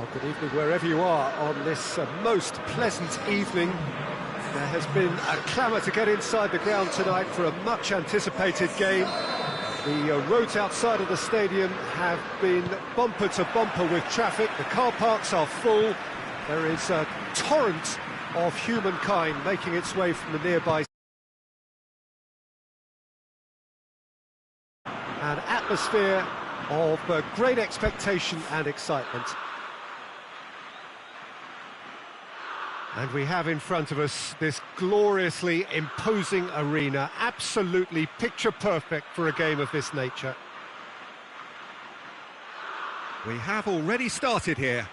Well, good evening wherever you are on this most pleasant evening. There has been a clamour to get inside the ground tonight for a much anticipated game. The roads outside of the stadium have been bumper to bumper with traffic. The car parks are full. There is a torrent of humankind making its way from the nearby. An atmosphere of great expectation and excitement. And we have in front of us this gloriously imposing arena, absolutely picture perfect for a game of this nature. We have already started here.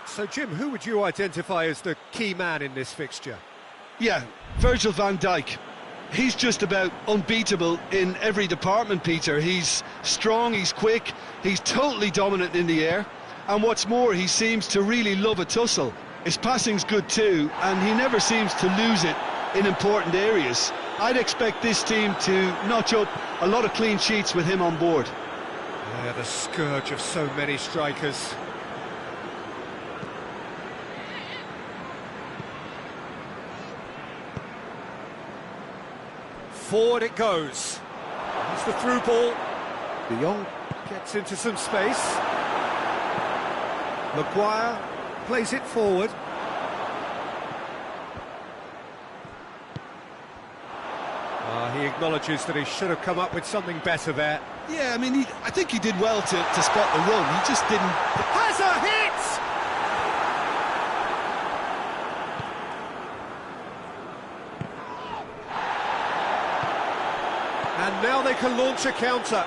So Jim, who would you identify as the key man in this fixture? Yeah, Virgil van Dijk. He's just about unbeatable in every department, Peter. He's strong, he's quick, he's totally dominant in the air. And what's more, he seems to really love a tussle. His passing's good too, and he never seems to lose it in important areas. I'd expect this team to notch up a lot of clean sheets with him on board. Yeah, the scourge of so many strikers. Forward it goes. It's the through ball. De Jong gets into some space. Maguire plays it forward. He acknowledges that he should have come up with something better there. Yeah, I mean, I think he did well to spot the run. He just didn't... Has a hit! And now they can launch a counter.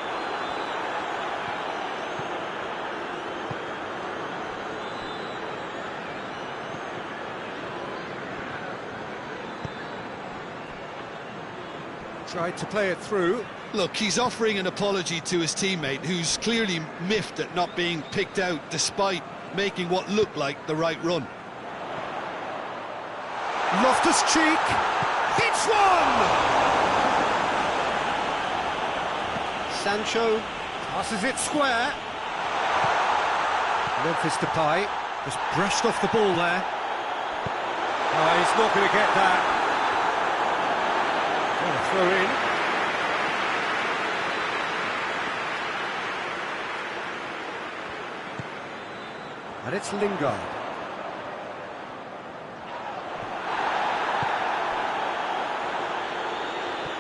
Tried to play it through. Look, he's offering an apology to his teammate, who's clearly miffed at not being picked out despite making what looked like the right run. Loftus-Cheek hits one! Sancho passes it square. Memphis Depay just brushed off the ball there. Oh, he's not going to get that. Throw in. And it's Lingard.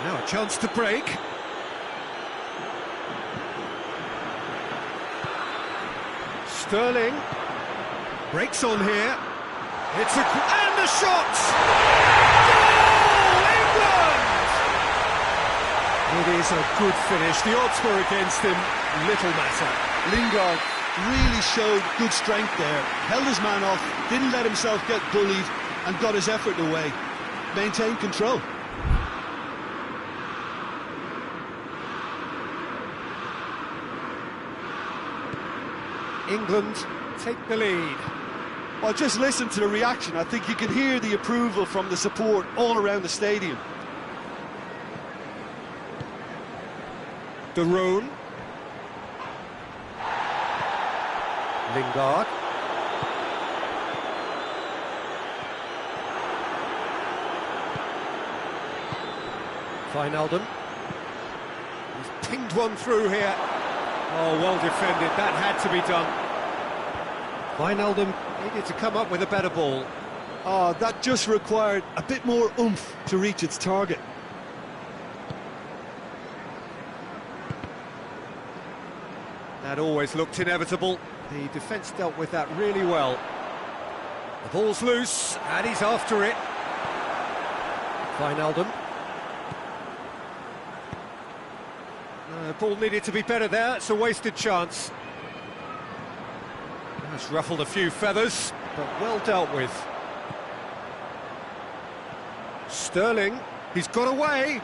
Now a chance to break. Sterling breaks on here. It's and the shot! It is a good finish. The odds were against him, little matter. Lingard really showed good strength there, held his man off, didn't let himself get bullied, and got his effort away. Maintained control. England take the lead. Well, just listen to the reaction. I think you can hear the approval from the support all around the stadium. De Roon. Lingard. Wijnaldum. He's pinged one through here. Oh, well defended. That had to be done. Wijnaldum needed to come up with a better ball. Oh, that just required a bit more oomph to reach its target. That always looked inevitable. The defence dealt with that really well. The ball's loose, and he's after it. Wijnaldum. The ball needed to be better there. It's a wasted chance. It's ruffled a few feathers, but well dealt with. Sterling. He's got away.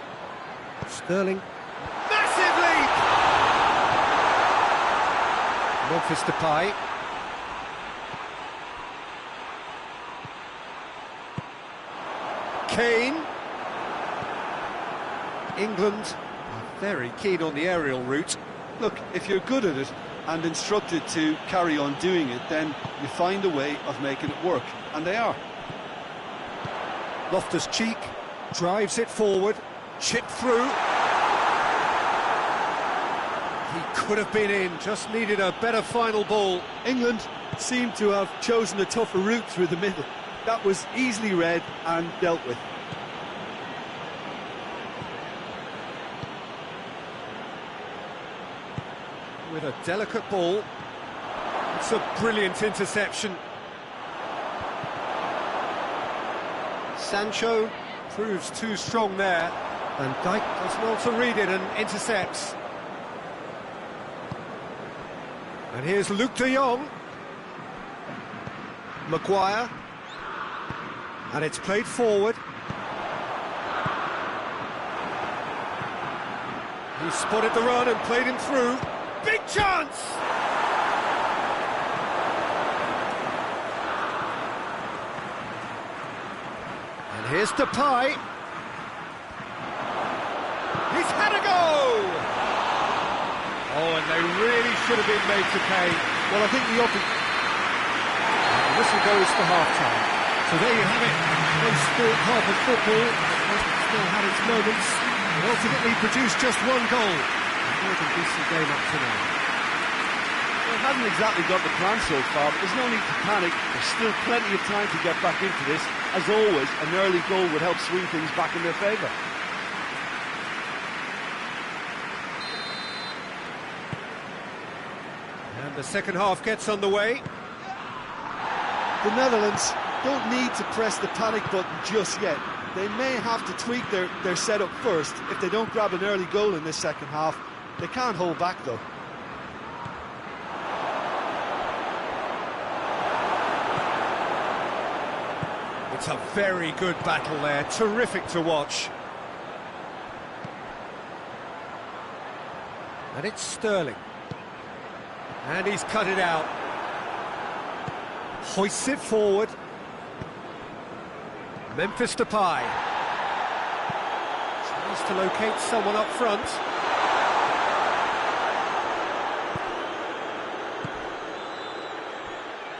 Sterling. Massive leap! Memphis Depay. Kane. England are very keen on the aerial route. Look, if you're good at it, and instructed to carry on doing it, then you find a way of making it work, and they are. Loftus-Cheek drives it forward, chipped through. He could have been in, just needed a better final ball. England seem to have chosen a tougher route through the middle. That was easily read and dealt with. With a delicate ball, it's a brilliant interception. Sancho proves too strong there, and Dijk does well to read it and intercepts. And here's Luuk de Jong. Maguire. And it's played forward. He spotted the run and played him through. Big chance! And here's Depay. He's had a go! Oh, and they really should have been made to pay. Well, I think the whistle goes for half-time. So there you have it. Close sport, half of football. Still had its moments. It ultimately produced just one goal. More than decent game up to now. Well, it hasn't exactly got the plan so far, but there's no need to panic. There's still plenty of time to get back into this. As always, an early goal would help swing things back in their favour. And the second half gets underway. The Netherlands don't need to press the panic button just yet. They may have to tweak their setup first. If they don't grab an early goal in this second half, they can't hold back though. It's a very good battle there, terrific to watch. And it's Sterling. And he's cut it out. Hoists it forward. Memphis Depay. Tries to locate someone up front.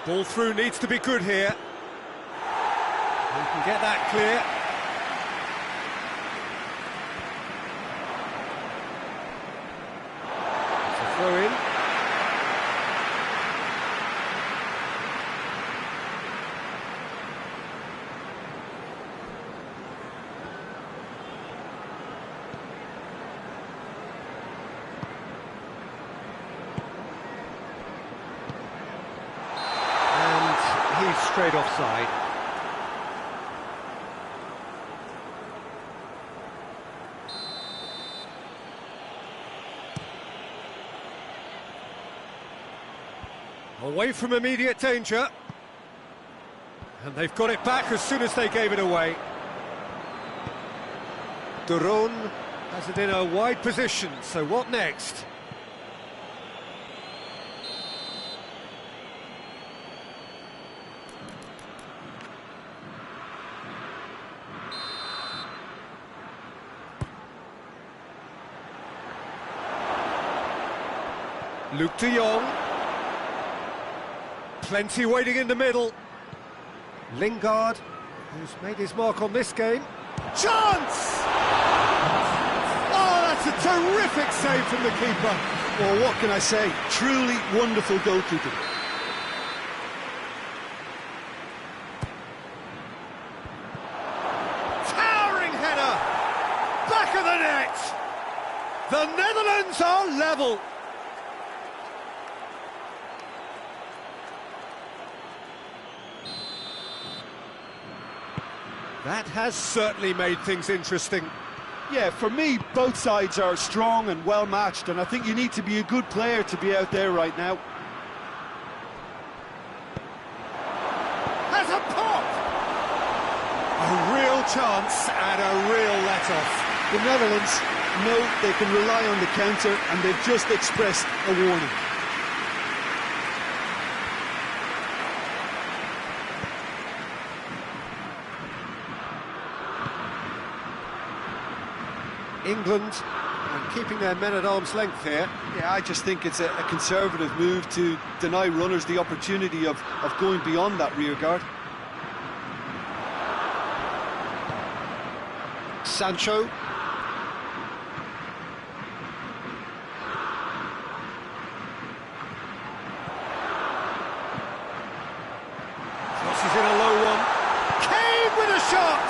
Ball through needs to be good here. He can get that clear. It's a throw in. Straight offside. Away from immediate danger. And they've got it back as soon as they gave it away. De Roon has it in a wide position, so what next? Luuk de Jong. Plenty waiting in the middle. Lingard, who's made his mark on this game. Chance! Oh, that's a terrific save from the keeper. Well, what can I say? Truly wonderful goalkeeping. Towering header! Back of the net! The Netherlands are level. That has certainly made things interesting. Yeah, for me, both sides are strong and well matched, and I think you need to be a good player to be out there right now. Has a pop! A real chance and a real let-off. The Netherlands know they can rely on the counter, and they've just expressed a warning. England can keeping their men at arm's length here. Yeah, I just think it's a conservative move to deny runners the opportunity of going beyond that rear guard. Sancho. Crosses in a low one. Kane with a shot!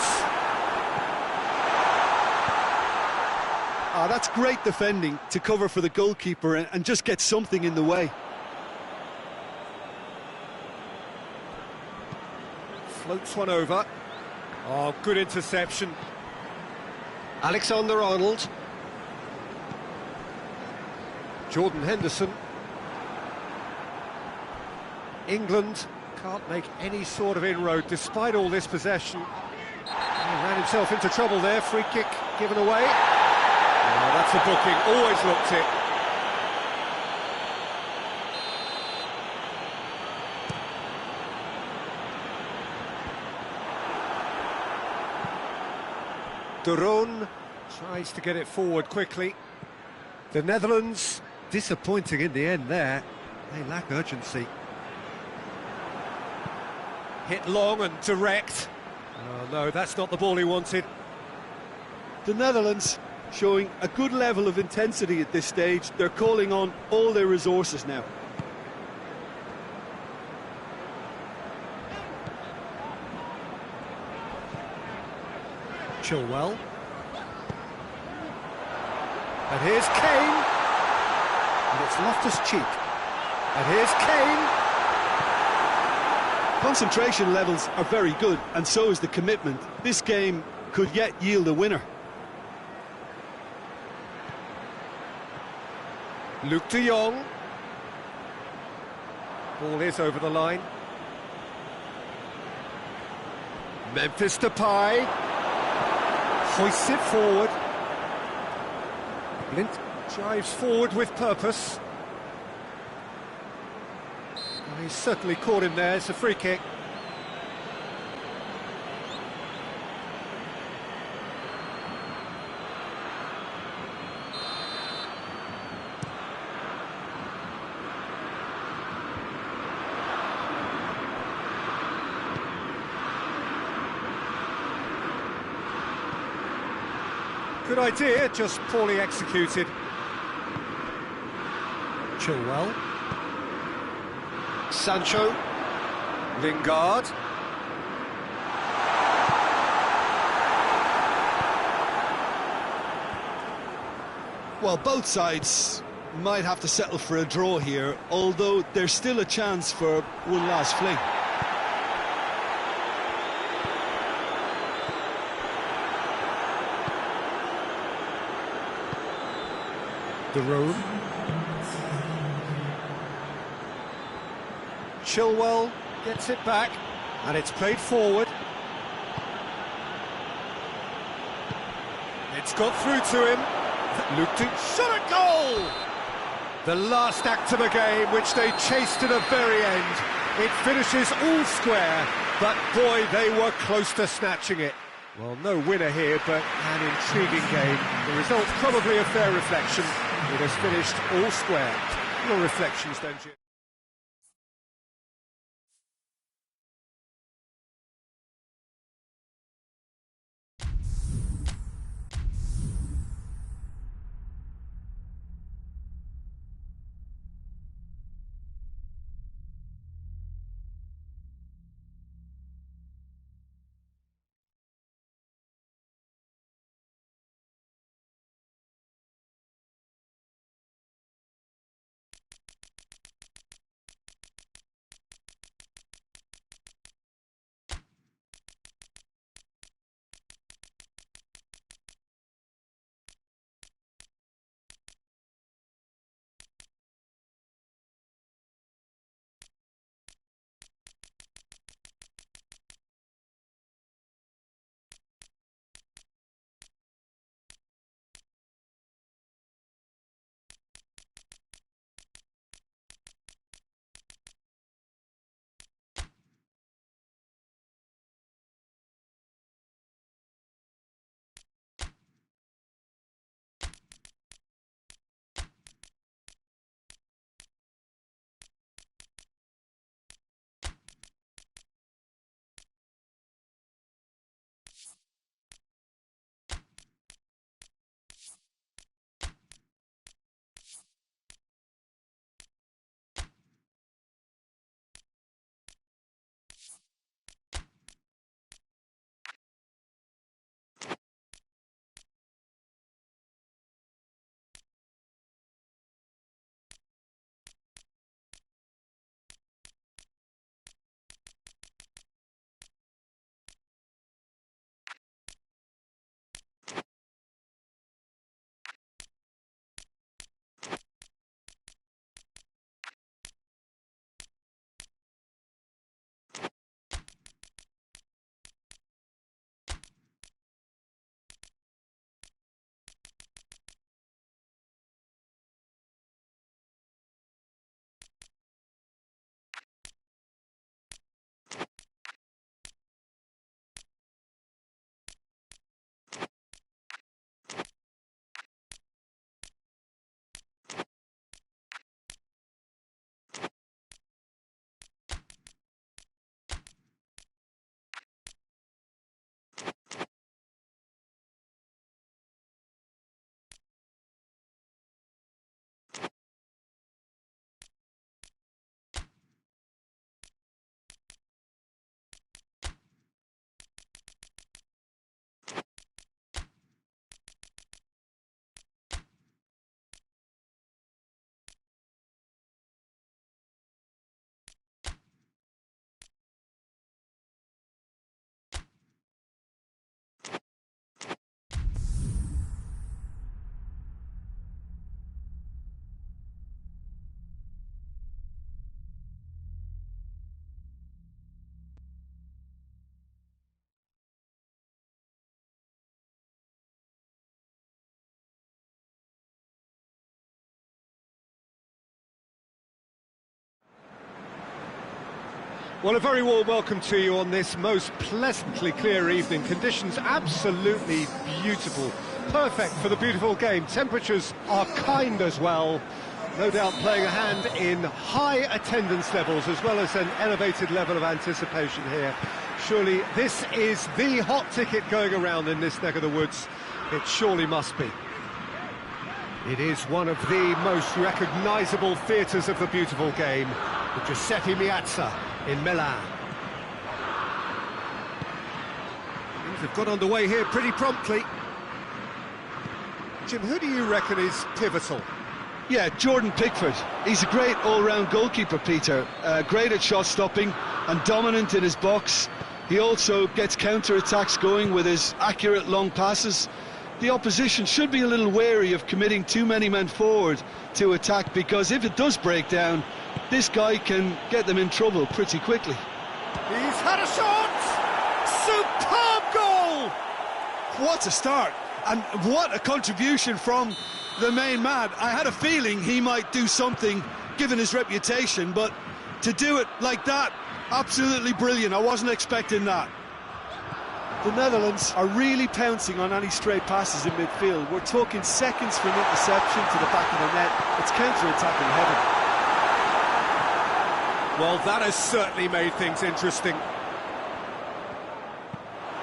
That's great defending to cover for the goalkeeper and just get something in the way. Floats one over. Oh, good interception. Alexander-Arnold. Jordan Henderson. England can't make any sort of inroad despite all this possession. He ran himself into trouble there. Free kick given away. Oh, that's a booking. Always looked it. De Roon tries to get it forward quickly. The Netherlands disappointing in the end there. They lack urgency. Hit long and direct. Oh no, that's not the ball he wanted. The Netherlands showing a good level of intensity at this stage. They're calling on all their resources now. Chilwell. And here's Kane. And it's Loftus-Cheek. And here's Kane. Concentration levels are very good, and so is the commitment. This game could yet yield a winner. Luuk de Jong. Ball is over the line. Memphis Depay. Hoists it forward. Blind drives forward with purpose. Oh, he's certainly caught him there. It's a free kick. Good idea, just poorly executed. Chilwell. Sancho. Lingard. Well, both sides might have to settle for a draw here, although there's still a chance for one last fling. De Roon. Chilwell gets it back, and it's played forward. It's got through to him. Luuk de shot at goal! The last act of a game, which they chased to the very end. It finishes all square, but boy, they were close to snatching it. Well, no winner here, but an intriguing game. The result's probably a fair reflection. It has finished all square. Your reflections, don't you? Well, a very warm welcome to you on this most pleasantly clear evening. Conditions absolutely beautiful. Perfect for the beautiful game. Temperatures are kind as well. No doubt playing a hand in high attendance levels as well as an elevated level of anticipation here. Surely this is the hot ticket going around in this neck of the woods. It surely must be. It is one of the most recognisable theatres of the beautiful game, the Giuseppe Meazza in Milan. Things have got underway here pretty promptly. Jim, who do you reckon is pivotal? Yeah, Jordan Pickford. He's a great all-round goalkeeper, Peter. Great at shot-stopping and dominant in his box. He also gets counter-attacks going with his accurate long passes. The opposition should be a little wary of committing too many men forward to attack, because if it does break down, this guy can get them in trouble pretty quickly. He's had a shot! Superb goal! What a start, and what a contribution from the main man. I had a feeling he might do something given his reputation, but to do it like that, absolutely brilliant. I wasn't expecting that. The Netherlands are really pouncing on any stray passes in midfield. We're talking seconds from interception to the back of the net. It's counter-attacking heaven. Well, that has certainly made things interesting.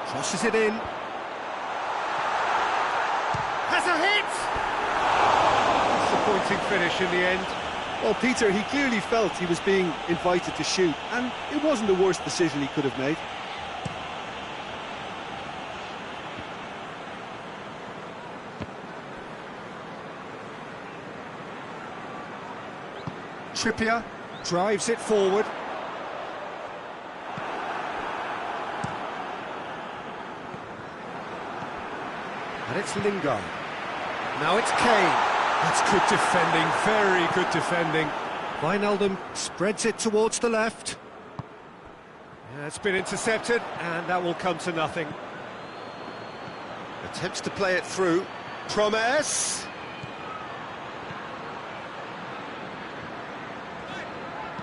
Crosses it in. Has a hit! Disappointing finish in the end. Well, Peter, he clearly felt he was being invited to shoot, and it wasn't the worst decision he could have made. Trippier drives it forward. And it's Lingard. Now it's Kane. That's good defending, very good defending. Wijnaldum spreads it towards the left. Yeah, it's been intercepted, and that will come to nothing. Attempts to play it through. Promes.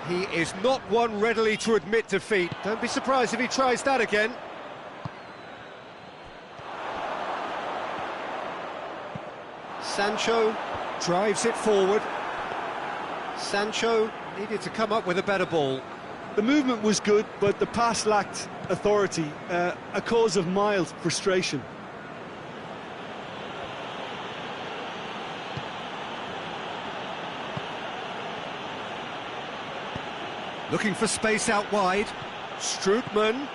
He is not one readily to admit defeat. Don't be surprised if he tries that again. Sancho drives it forward. Sancho needed to come up with a better ball. The movement was good, but the pass lacked authority, a cause of mild frustration. Looking for space out wide. Strootman.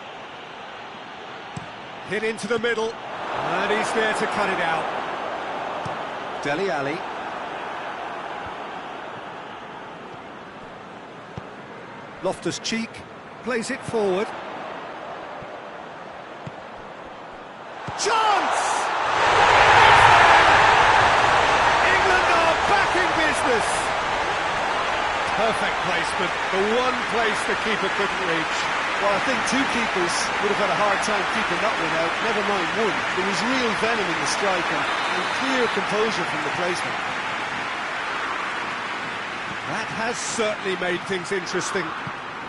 Hit into the middle. And he's there to cut it out. Dele Alli. Loftus-Cheek plays it forward. Chance! England are back in business. Perfect placement, the one place the keeper couldn't reach. Well, I think two keepers would have had a hard time keeping that one out, never mind one. There was real venom in the strike and clear composure from the placement. That has certainly made things interesting.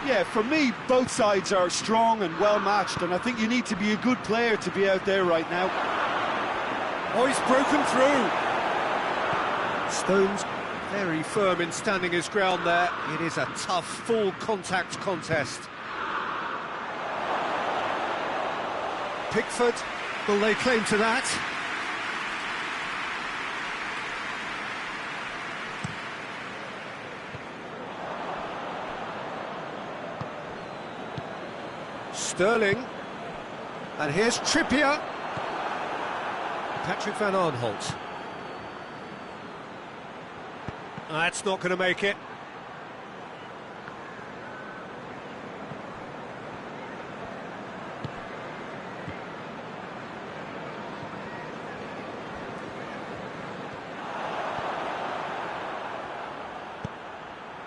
Yeah, for me, both sides are strong and well-matched, and I think you need to be a good player to be out there right now. Oh, he's broken through. Stones very firm in standing his ground there. It is a tough, full-contact contest. Pickford, will they claim to that? Sterling, and here's Trippier. Patrick van Aanholt. That's not going to make it.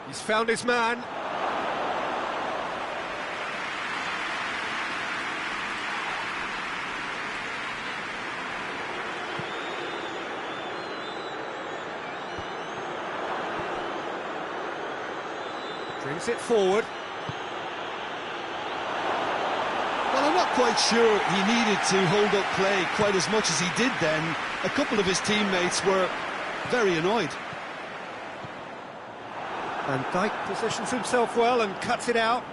He's found his man. Brings it forward. quite sure he needed to hold up play quite as much as he did then. A couple of his teammates were very annoyed. Van Dijk positions himself well and cuts it out.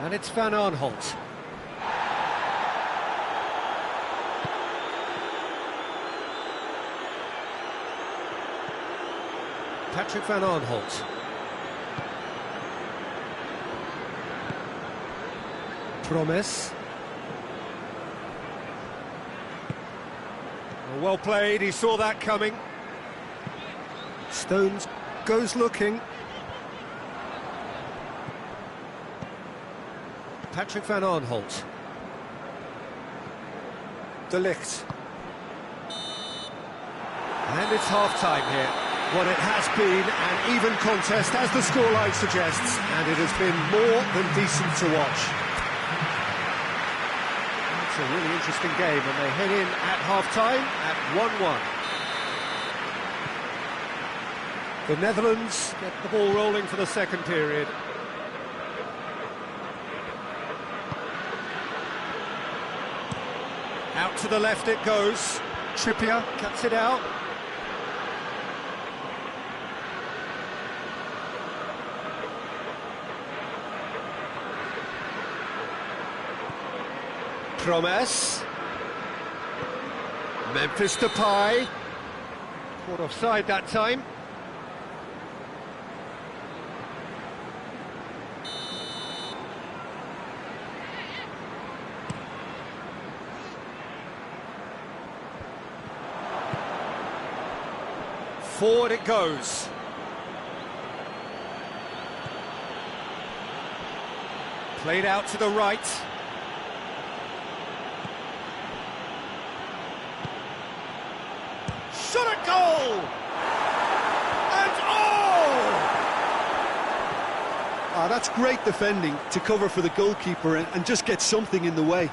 And it's Van Aanholt. Patrick Van Aanholt. Promes. Well played, he saw that coming. Stones goes looking. Patrick Van Aanholt. De Ligt. And it's half-time here. Well, it has been an even contest, as the scoreline suggests, and it has been more than decent to watch. It's a really interesting game, and they head in at half-time at 1-1. The Netherlands get the ball rolling for the second period. Out to the left it goes. Trippier cuts it out. Promes. Memphis Depay. Caught offside that time. Forward it goes. Played out to the right. Shot at goal! And Ah, that's great defending to cover for the goalkeeper and just get something in the way.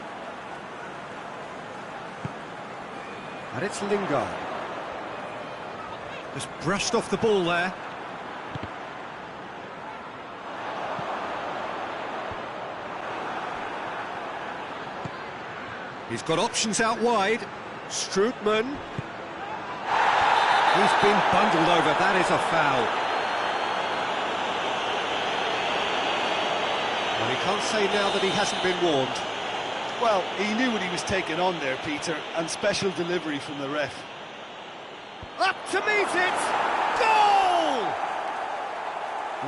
And it's Lingard. Just brushed off the ball there. He's got options out wide. Strootman. He's been bundled over. That is a foul. Well, he can't say now that he hasn't been warned. Well, he knew what he was taking on there, Peter, and special delivery from the ref. Up to meet it! Goal!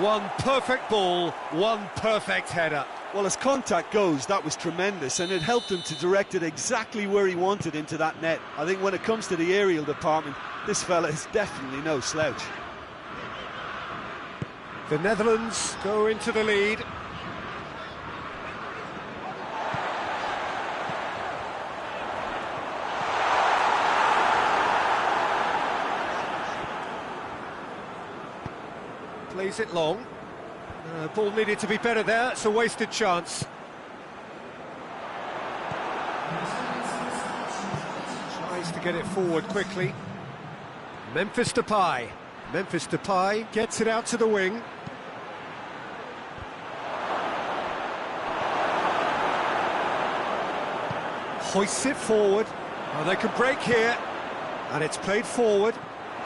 One perfect ball, one perfect header. Well, as contact goes, that was tremendous, and it helped him to direct it exactly where he wanted into that net. I think when it comes to the aerial department, this fella is definitely no slouch. The Netherlands go into the lead. Plays it long. Ball needed to be better there. It's a wasted chance. Tries to get it forward quickly. Memphis Depay. Memphis Depay gets it out to the wing. Hoists it forward. Oh, they can break here. And it's played forward.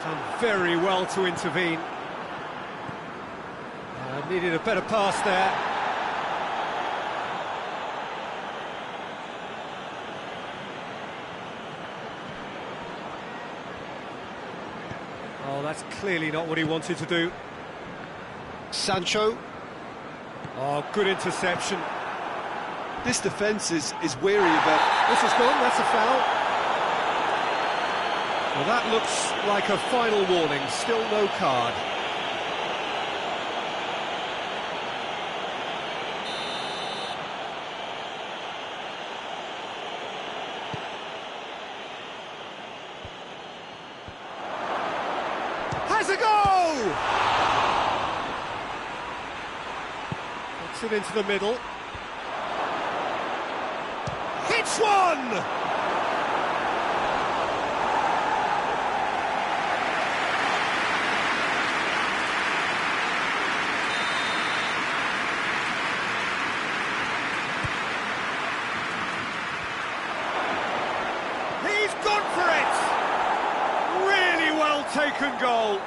Done very well to intervene. Needed a better pass there. Oh, that's clearly not what he wanted to do. Sancho. Oh, good interception. This defence is wary about... This is gone, that's a foul. Well, that looks like a final warning, still no card. Has a go! Puts it into the middle. Hits one! He's gone for it! Really well taken goal.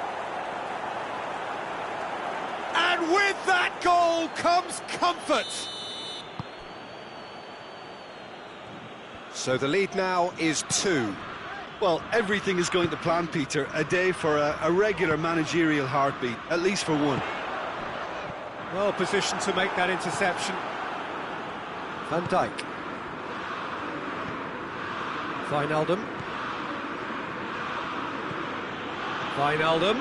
And with that goal comes comfort. So the lead now is 2. Well, everything is going to plan, Peter. A day for a regular managerial heartbeat, at least for one. Well positioned to make that interception. Van Dijk. Wijnaldum. Wijnaldum.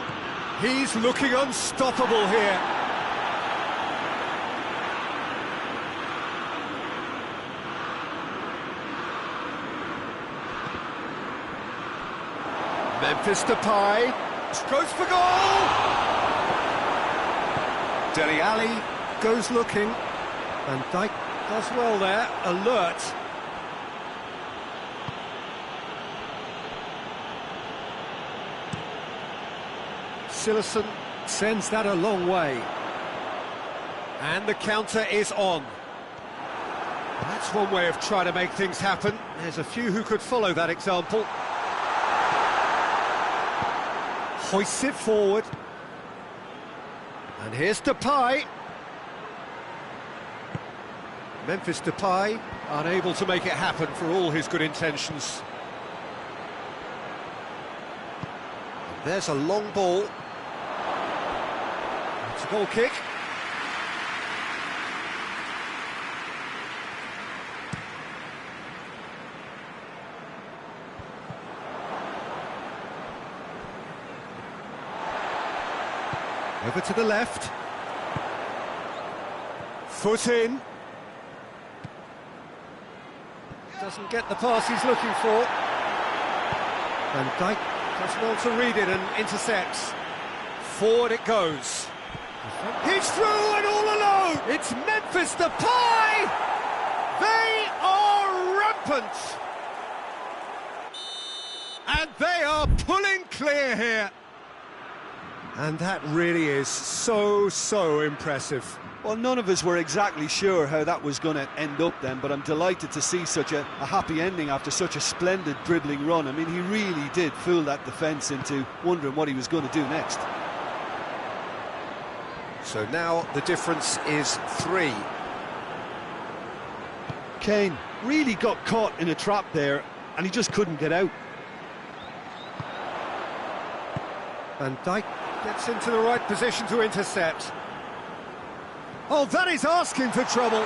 He's looking unstoppable here. Memphis Depay goes for goal! Dele Alli goes looking. Van Dijk does well there, alert. Cillessen sends that a long way. And the counter is on. That's one way of trying to make things happen. There's a few who could follow that example. Hoists it forward. And here's Depay. Memphis Depay unable to make it happen for all his good intentions. And there's a long ball. It's a goal kick. Over to the left. Foot in. Doesn't get the pass he's looking for. Van Dijk does well to read it and intercepts. Forward it goes. He's through and all alone! It's Memphis Depay! They are rampant! And they are pulling clear here. And that really is so impressive. Well, none of us were exactly sure how that was going to end up then, but I'm delighted to see such a happy ending after such a splendid dribbling run. I mean, he really did fool that defence into wondering what he was going to do next. So now the difference is 3. Kane really got caught in a trap there, and he just couldn't get out. Van Dijk gets into the right position to intercept. Oh, that is asking for trouble.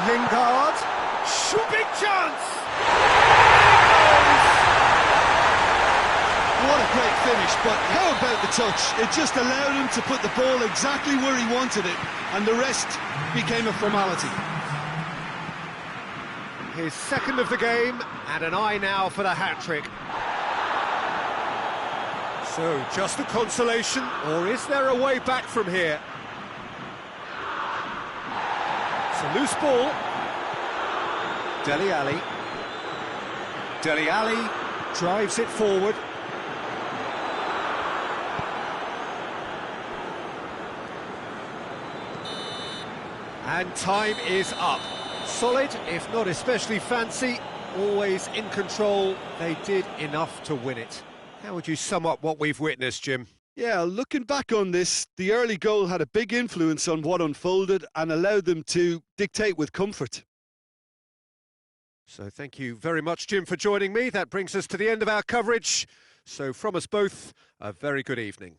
Lingard, big chance! What a great finish, but how about the touch? It just allowed him to put the ball exactly where he wanted it, and the rest became a formality. His second of the game, and an eye now for the hat-trick. So, just a consolation, or is there a way back from here? It's a loose ball. Dele Alli. Dele Alli drives it forward. And time is up. Solid, if not especially fancy, always in control. They did enough to win it. How would you sum up what we've witnessed, Jim? Yeah, looking back on this, the early goal had a big influence on what unfolded and allowed them to dictate with comfort. So thank you very much, Jim, for joining me. That brings us to the end of our coverage. So from us both, a very good evening.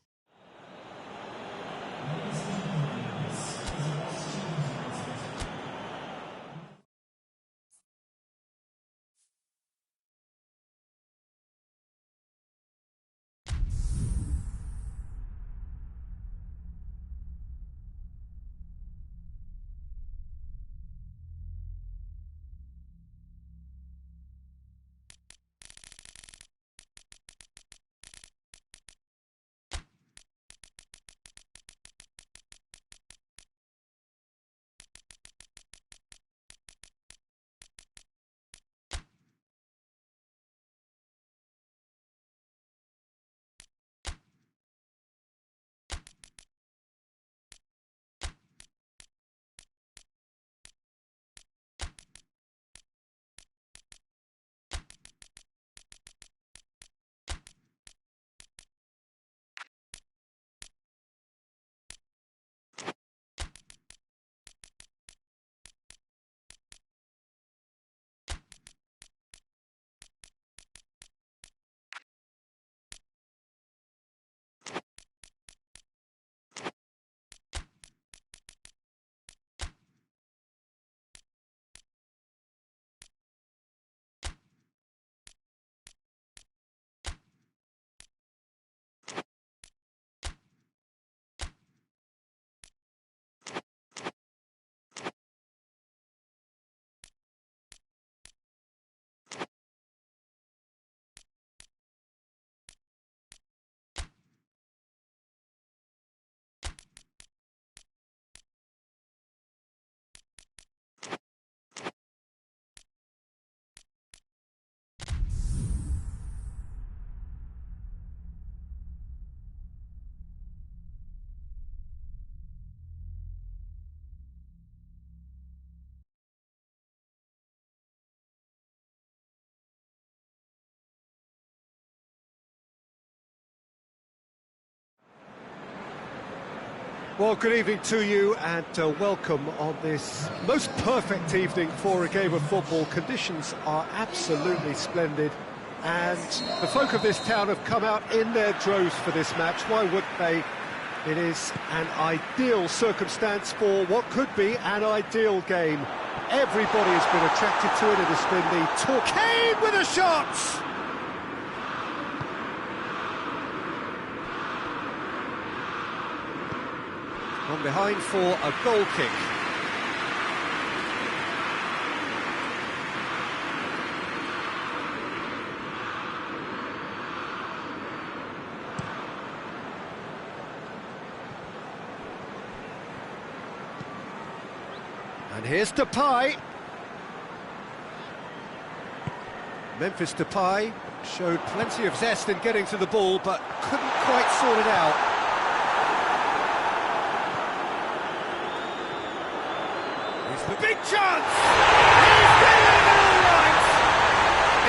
Well, good evening to you and welcome on this most perfect evening for a game of football. Conditions are absolutely splendid and the folk of this town have come out in their droves for this match. Why wouldn't they? It is an ideal circumstance for what could be an ideal game. Everybody has been attracted to it. It has been the Torquay with a shot! On behind for a goal kick. And here's Depay. Memphis Depay showed plenty of zest in getting to the ball, but couldn't quite sort it out. The big chance! He's getting it all right!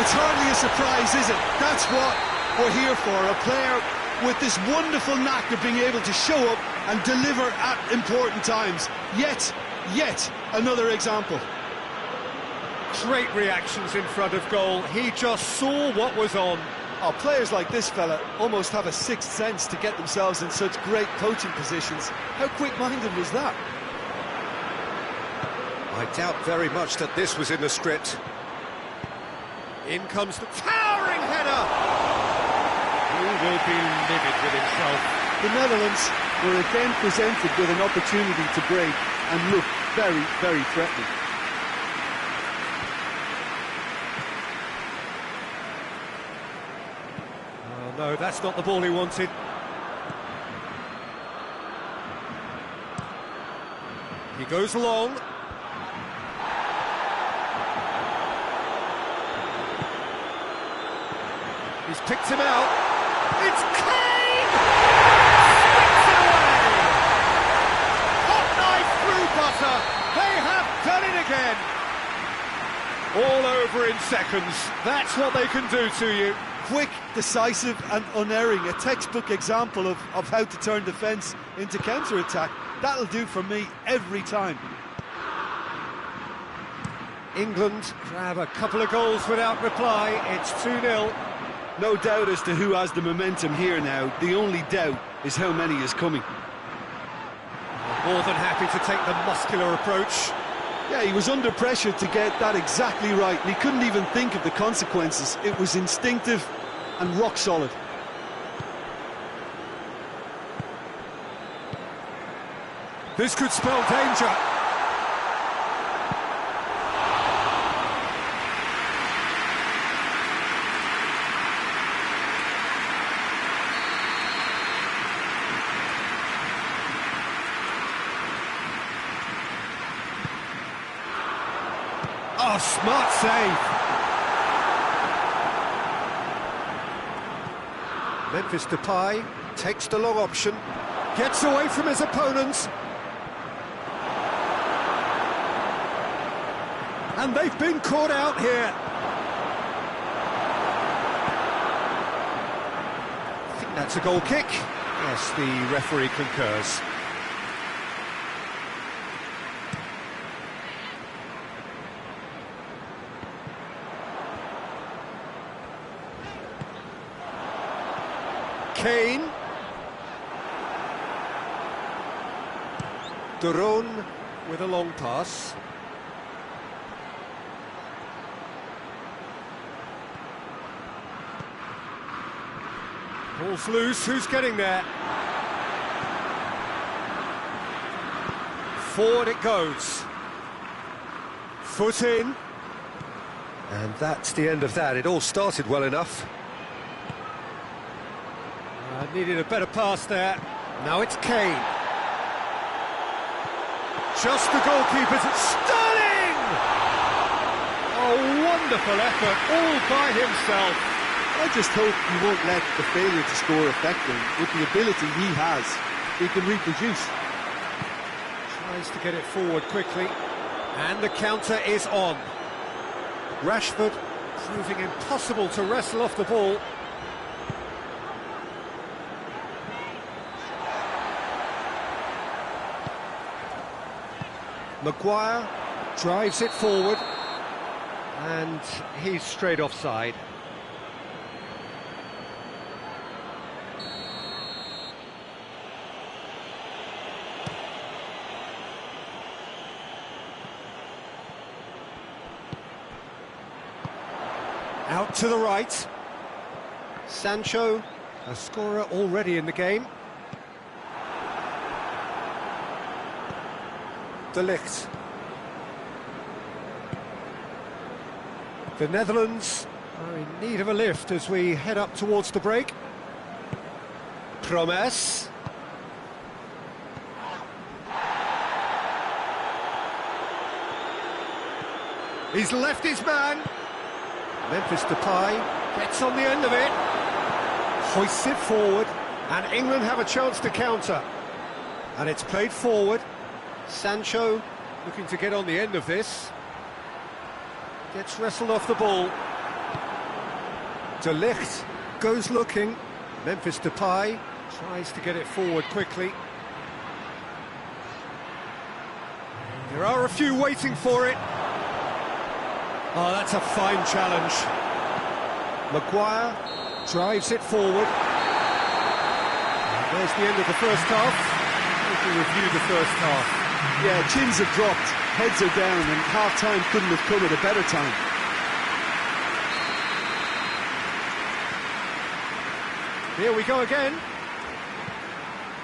It's hardly a surprise, is it? That's what we're here for, a player with this wonderful knack of being able to show up and deliver at important times. Yet another example. Great reactions in front of goal. He just saw what was on. Oh, players like this fella almost have a sixth sense to get themselves in such great coaching positions. How quick-minded was that? I doubt very much that this was in the script. In comes the towering header! He will be livid with himself. The Netherlands were again presented with an opportunity to break and look very, very threatening. Oh no, that's not the ball he wanted. He goes long. He's picked him out. It's Kane! Sticks it away! Hot knife through butter. They have done it again. All over in seconds. That's what they can do to you. Quick, decisive and unerring. A textbook example of how to turn defence into counter-attack. That'll do for me every time. England grab a couple of goals without reply. It's 2-0. No doubt as to who has the momentum here now. The only doubt is how many is coming. More than happy to take the muscular approach. Yeah, he was under pressure to get that exactly right, and he couldn't even think of the consequences. It was instinctive and rock solid. This could spell danger. Oh, smart save. Memphis Depay takes the long option, gets away from his opponents. And they've been caught out here. I think that's a goal kick. Yes, the referee concurs. Kane. De Roon with a long pass. Ball's loose, who's getting there? Forward it goes. Foot in. And that's the end of that. It all started well enough. Needed a better pass there. Now it's Kane. Just the goalkeeper's. Sterling! A wonderful effort, all by himself. I just hope he won't let the failure to score affect him. With the ability he has, he can reproduce. Tries to get it forward quickly. And the counter is on. Rashford proving impossible to wrestle off the ball. Maguire drives it forward, and he's straight offside. Out to the right. Sancho, a scorer already in the game. De Ligt. The Netherlands are in need of a lift as we head up towards the break. Promes. He's left his man. Memphis Depay gets on the end of it, hoists it forward, and England have a chance to counter. And it's played forward. Sancho looking to get on the end of this. Gets wrestled off the ball. De Ligt goes looking. Memphis Depay tries to get it forward quickly. There are a few waiting for it. Oh, that's a fine challenge. Maguire drives it forward. And there's the end of the first half. We can review the first half. Yeah, chins have dropped, heads are down, and half-time couldn't have come at a better time. Here we go again.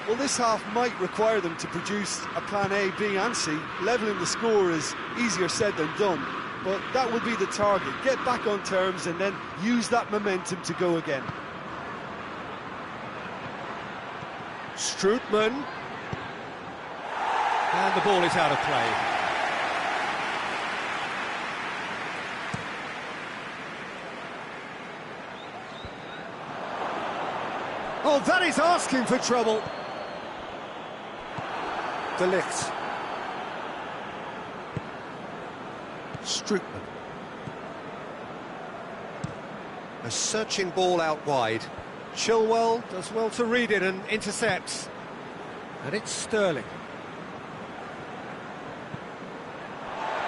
Well, this half might require them to produce a plan A, B and C. Levelling the score is easier said than done, but that will be the target. Get back on terms and then use that momentum to go again. Strootman. And the ball is out of play. Oh, that is asking for trouble. De Ligt. Strootman. A searching ball out wide. Chilwell does well to read it and intercepts. And it's Sterling.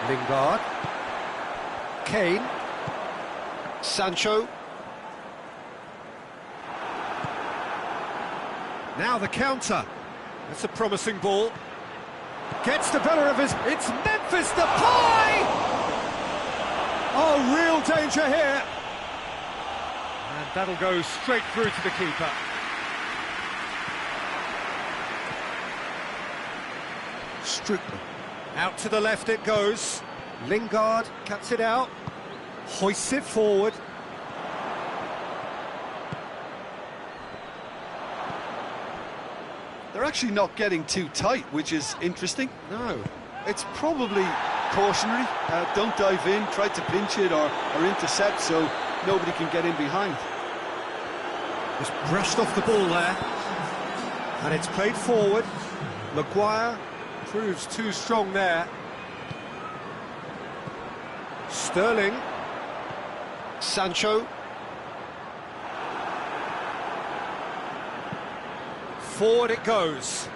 Lingard. Kane. Sancho. Now the counter. That's a promising ball. Gets the better of his... It's Memphis Depay! Oh, real danger here. And that'll go straight through to the keeper. Strootman. Out to the left it goes. Lingard cuts it out. Hoists it forward. They're actually not getting too tight, which is interesting. No. It's probably cautionary. Don't dive in, try to pinch it or intercept so nobody can get in behind. Just brushed off the ball there. And it's played forward. Maguire proves too strong there. Sterling. Sancho. Forward it goes.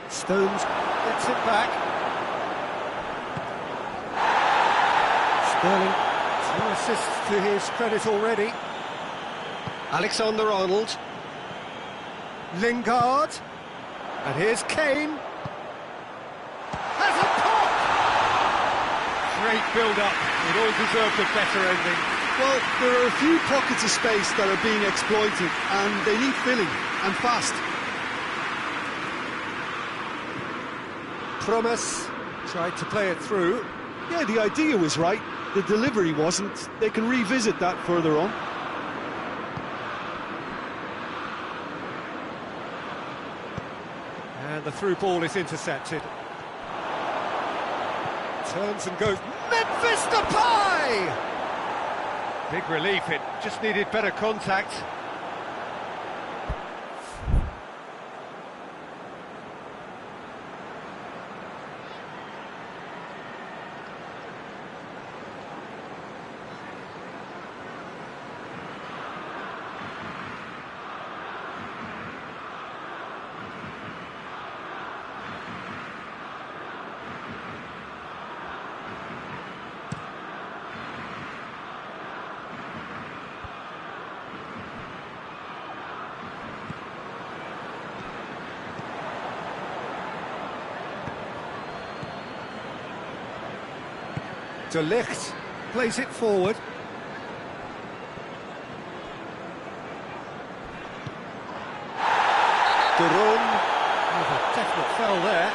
Stones gets it back. Sterling, 2 assists to his credit already. Alexander-Arnold. Lingard. And here's Kane. Has a pop! Great build-up. It all deserved a better ending. Well, there are a few pockets of space that are being exploited, and they need filling, and fast. Promes tried to play it through. Yeah, the idea was right, the delivery wasn't. They can revisit that further on. And the through ball is intercepted. Turns and goes. Memphis Depay! Big relief, it just needed better contact. De Ligt plays it forward. De Roon with a definite foul there.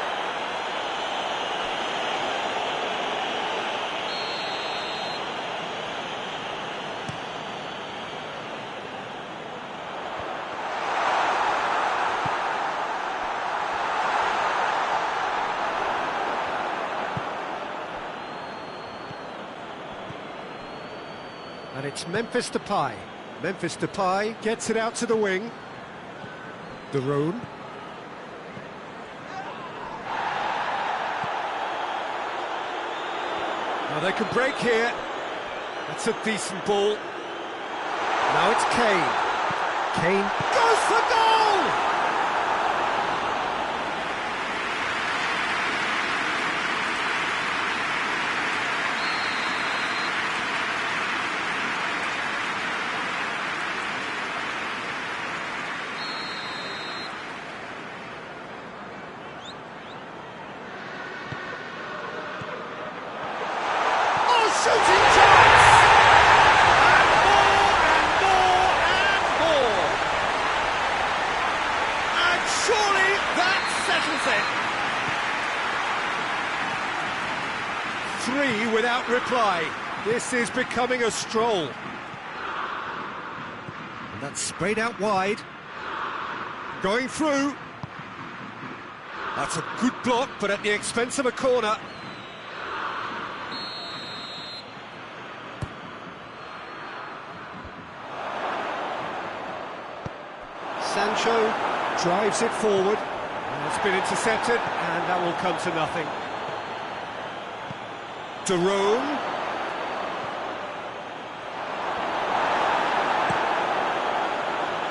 And it's Memphis Depay. Memphis Depay gets it out to the wing. De Roon. Now they can break here. That's a decent ball. Now it's Kane. Kane goes for goal! Shooting chance! And more! And surely that settles it. 3 without reply. This is becoming a stroll. And that's sprayed out wide. Going through. That's a good block, but at the expense of a corner. Sancho drives it forward. It's been intercepted, and that will come to nothing. De Roon.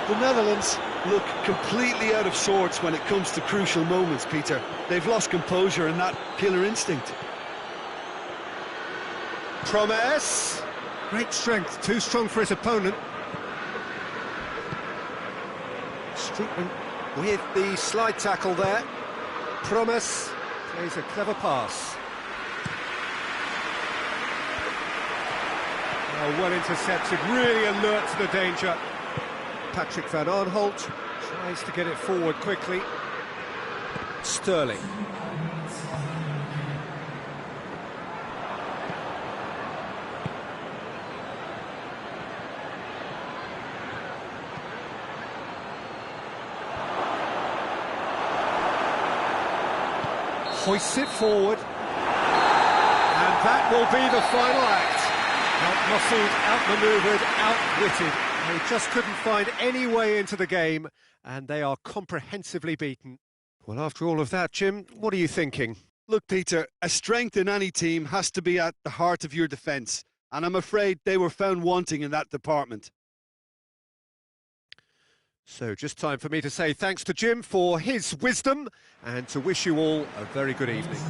The Netherlands look completely out of sorts when it comes to crucial moments, Peter. They've lost composure and that killer instinct. Promes. Great strength, too strong for his opponent. Streetman with the slide tackle there. Promes plays a clever pass. Oh, well intercepted, really alert to the danger. Patrick van Aanholt tries to get it forward quickly. Sterling. Hoists it forward, and that will be the final act. Out-muscled, outmanoeuvred, outwitted. They just couldn't find any way into the game, and they are comprehensively beaten. Well, after all of that, Jim, what are you thinking? Look, Peter, a strength in any team has to be at the heart of your defence, and I'm afraid they were found wanting in that department. So just time for me to say thanks to Jim for his wisdom and to wish you all a very good evening.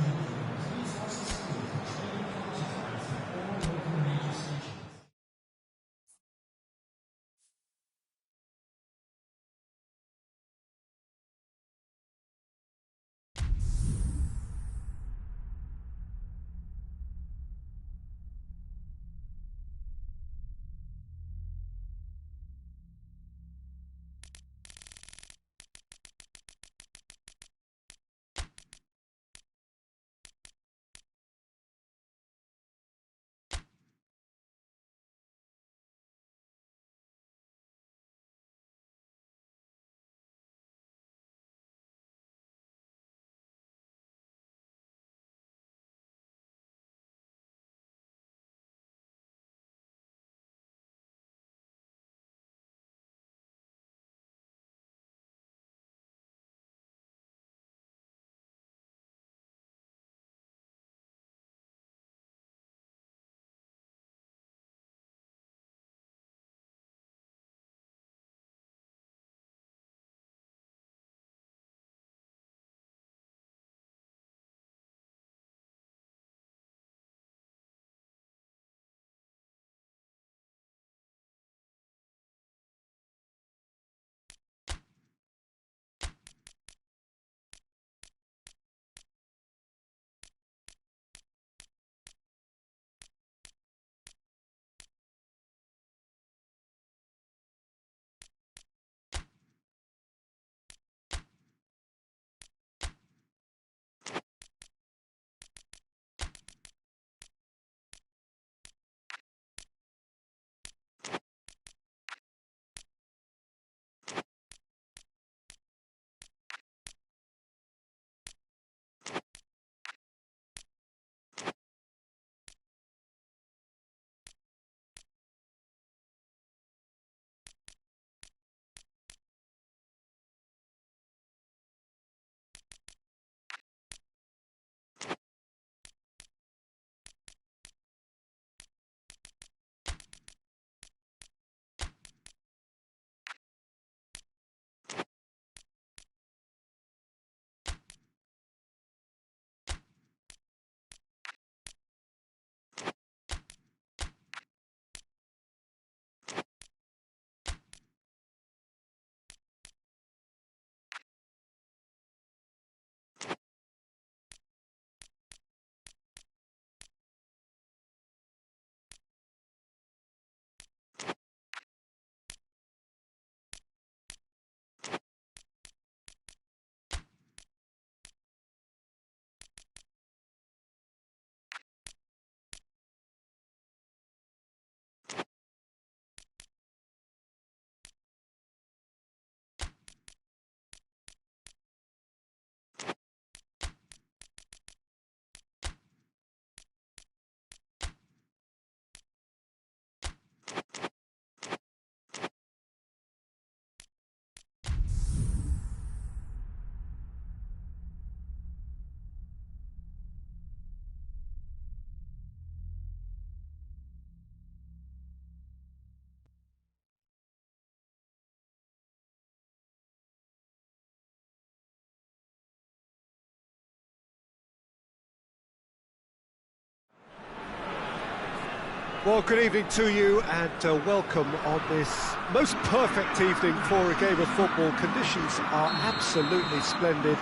Well, good evening to you and welcome on this most perfect evening for a game of football. Conditions are absolutely splendid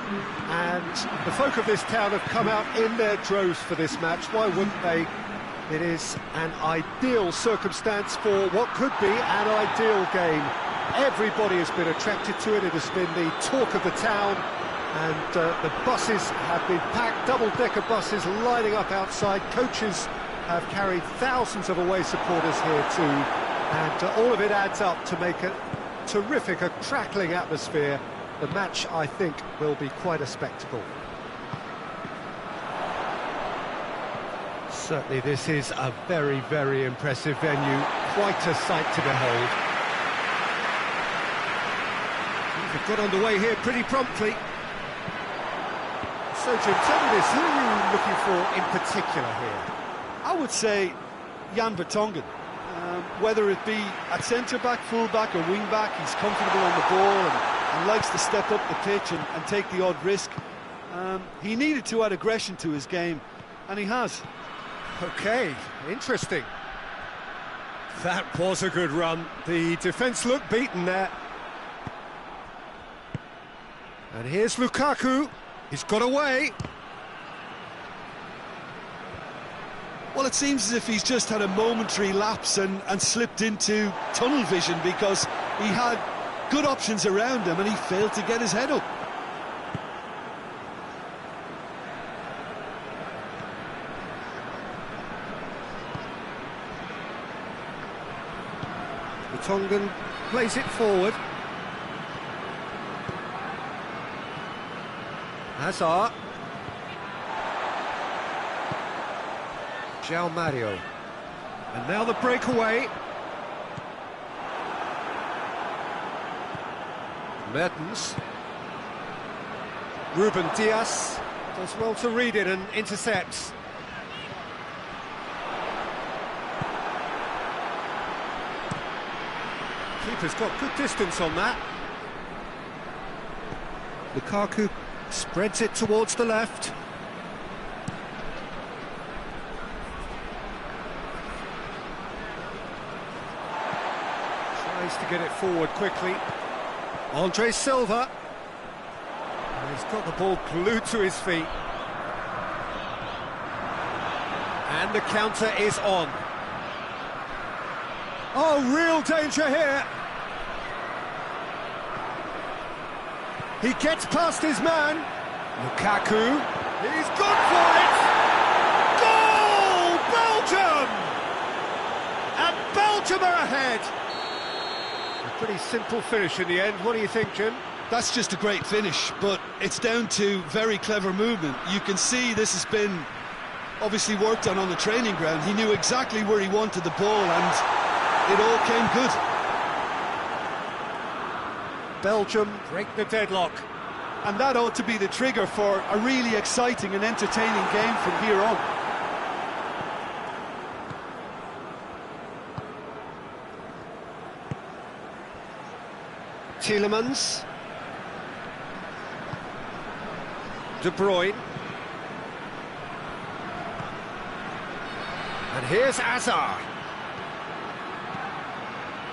and the folk of this town have come out in their droves for this match. Why wouldn't they? It is an ideal circumstance for what could be an ideal game. Everybody has been attracted to it. It has been the talk of the town, and the buses have been packed, double-decker buses lining up outside. Coaches have carried thousands of away supporters here too, and all of it adds up to make a terrific, a crackling atmosphere. The match, I think, will be quite a spectacle. Certainly this is a very, very impressive venue, quite a sight to behold. They've got underway here pretty promptly. So Jim, tell me this, who are you looking for in particular here? I would say Jan Vertonghen. Whether it be at centre-back, full-back or wing-back, he's comfortable on the ball and likes to step up the pitch and take the odd risk. He needed to add aggression to his game, and he has. OK, interesting. That was a good run. The defence looked beaten there. And here's Lukaku. He's got away. Well, it seems as if he's just had a momentary lapse and slipped into tunnel vision, because he had good options around him and he failed to get his head up. Vertonghen plays it forward. Hazard. João Mario. And now the breakaway. Mertens. Ruben Dias does well to read it and intercepts. Keeper's got good distance on that. Lukaku spreads it towards the left. Tries to get it forward quickly. Andre Silva. And he's got the ball glued to his feet. And the counter is on. Oh, real danger here. He gets past his man. Lukaku. He's gone for it. Goal! Belgium! And Belgium are ahead. A pretty simple finish in the end. What do you think, Jim? That's just a great finish, but it's down to very clever movement. You can see this has been obviously worked on the training ground. He knew exactly where he wanted the ball and it all came good. Belgium break the deadlock. And that ought to be the trigger for a really exciting and entertaining game from here on. Tielemans. De Bruyne. And here's Hazard.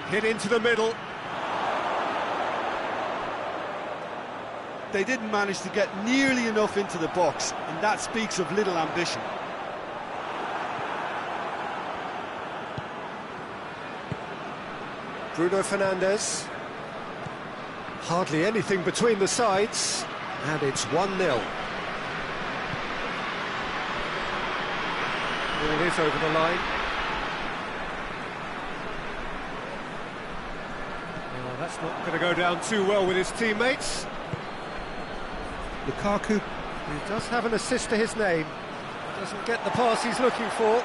Hit into the middle. They didn't manage to get nearly enough into the box, and that speaks of little ambition. Bruno Fernandes. Hardly anything between the sides, and it's 1-0. Ball is over the line. Oh, that's not going to go down too well with his teammates. Lukaku, he does have an assist to his name. Doesn't get the pass he's looking for.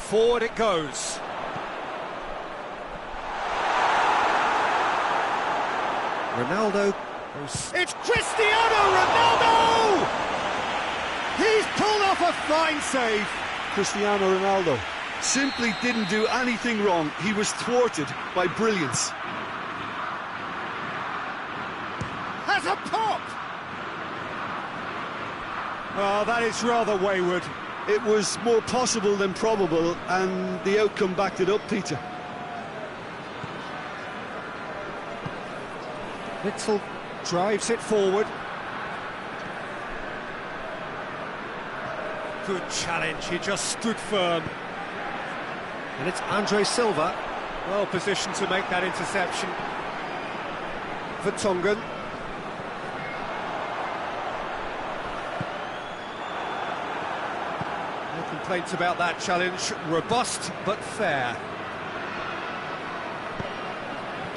Forward it goes. Ronaldo. It's Cristiano Ronaldo! He's pulled off a fine save. Cristiano Ronaldo simply didn't do anything wrong. He was thwarted by brilliance. Has a pop! Oh, that is rather wayward. It was more possible than probable, and the outcome backed it up, Peter. Witsel drives it forward. Good challenge, he just stood firm. And it's Andre Silva, well positioned to make that interception. Vertonghen. No complaints about that challenge, robust but fair.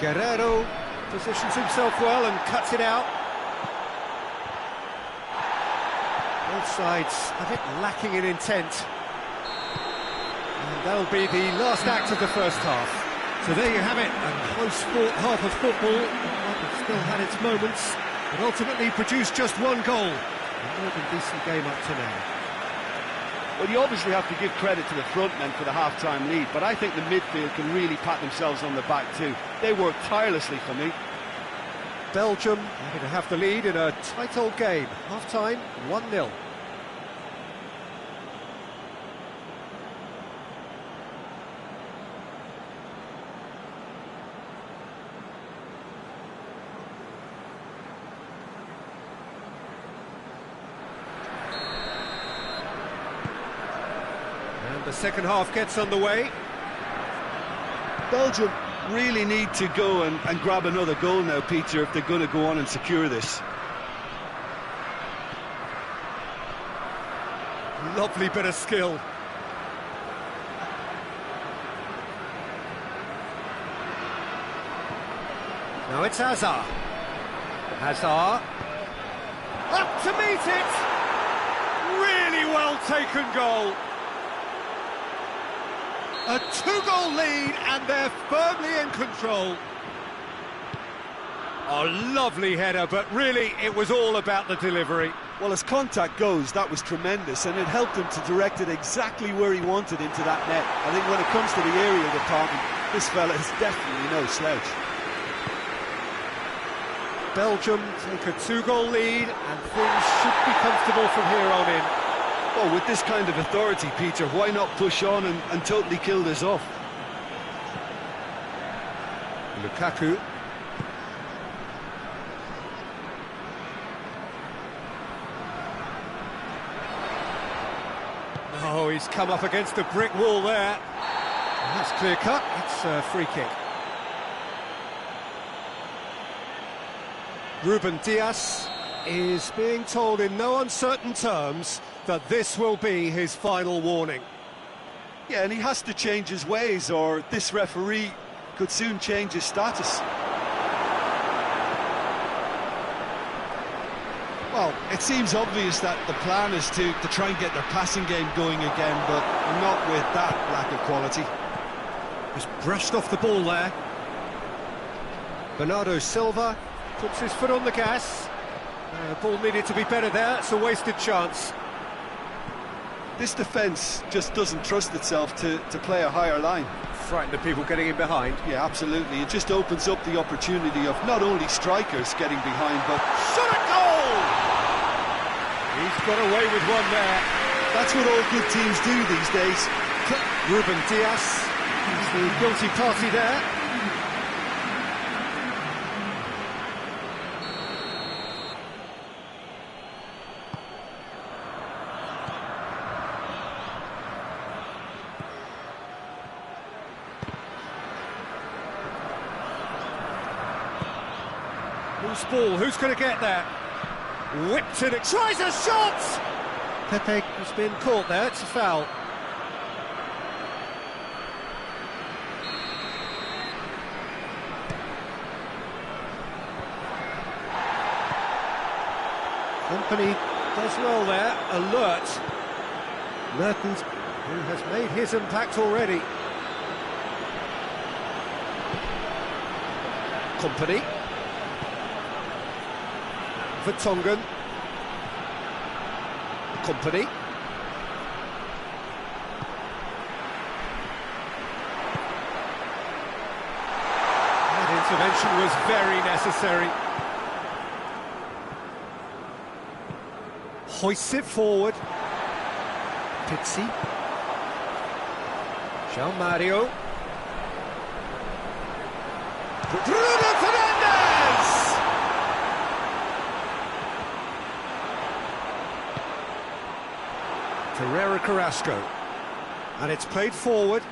Guerrero positions himself well and cuts it out. Both sides a bit lacking in intent. And that'll be the last act of the first half. So there you have it, a close-fought half of football. It still had its moments, but ultimately produced just one goal. A more than decent game up to now. Well, you obviously have to give credit to the front men for the half-time lead, but I think the midfield can really pat themselves on the back too. They worked tirelessly for me. Belgium happy to have the lead in a tight old game. Half-time, 1-0. And the second half gets underway. Belgium really need to go and grab another goal now, Peter, if they're going to go on and secure this. Lovely bit of skill. Now it's Hazard. Hazard. Up to meet it! Really well taken goal. A two-goal lead, and they're firmly in control. A lovely header, but really it was all about the delivery. Well, as contact goes, that was tremendous, and it helped him to direct it exactly where he wanted into that net. I think when it comes to the aerial department, this fella is definitely no slouch. Belgium take a two-goal lead, and things should be comfortable from here on in. Well, with this kind of authority, Peter, why not push on and totally kill this off? Lukaku. Oh, he's come up against a brick wall there. And that's clear cut, it's a free kick. Ruben Dias is being told in no uncertain terms that this will be his final warning. Yeah, and he has to change his ways, or this referee could soon change his status. Well, it seems obvious that the plan is to try and get their passing game going again, but not with that lack of quality. Just brushed off the ball there. Bernardo Silva puts his foot on the gas. The ball needed to be better there, it's a wasted chance. This defence just doesn't trust itself to play a higher line. Frightened of people getting in behind. Yeah, absolutely. It just opens up the opportunity of not only strikers getting behind, but... Shot at goal! He's got away with one there. That's what all good teams do these days. Ruben Dias is the guilty party there. Loose ball, who's going to get that? Whipped it, tries a shot! Pepe has been caught there, it's a foul. Company does well there, alert. Mertens, who has made his impact already. Company. Vertonghen. Company. That intervention was very necessary. Hoists it forward. Pizzi. João Mario. Bruno Fernandes! Torreira Carrasco. And it's played forward.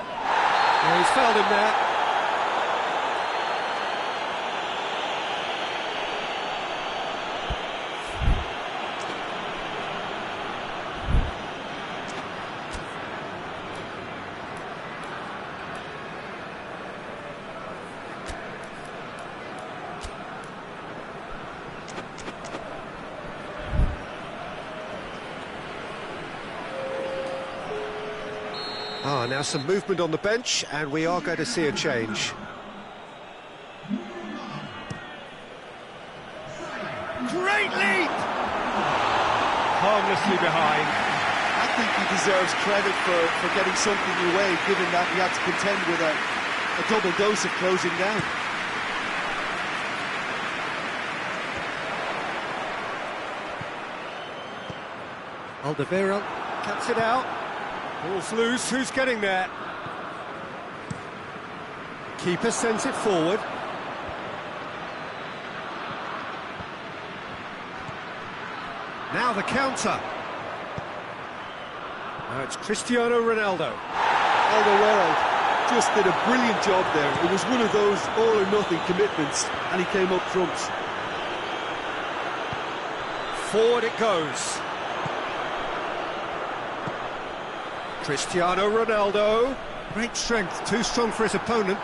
Yeah, he's fouled him there. Now some movement on the bench, and we are going to see a change. Great leap! Harmlessly behind. I think he deserves credit for getting something away, given that he had to contend with a double dose of closing down. Alderweireld cuts it out. Ball's loose, who's getting there? Keeper sends it forward. Now the counter. Now it's Cristiano Ronaldo. Alderweireld just did a brilliant job there. It was one of those all-or-nothing commitments, and he came up trumps. Forward it goes. Cristiano Ronaldo. Great strength, too strong for his opponent.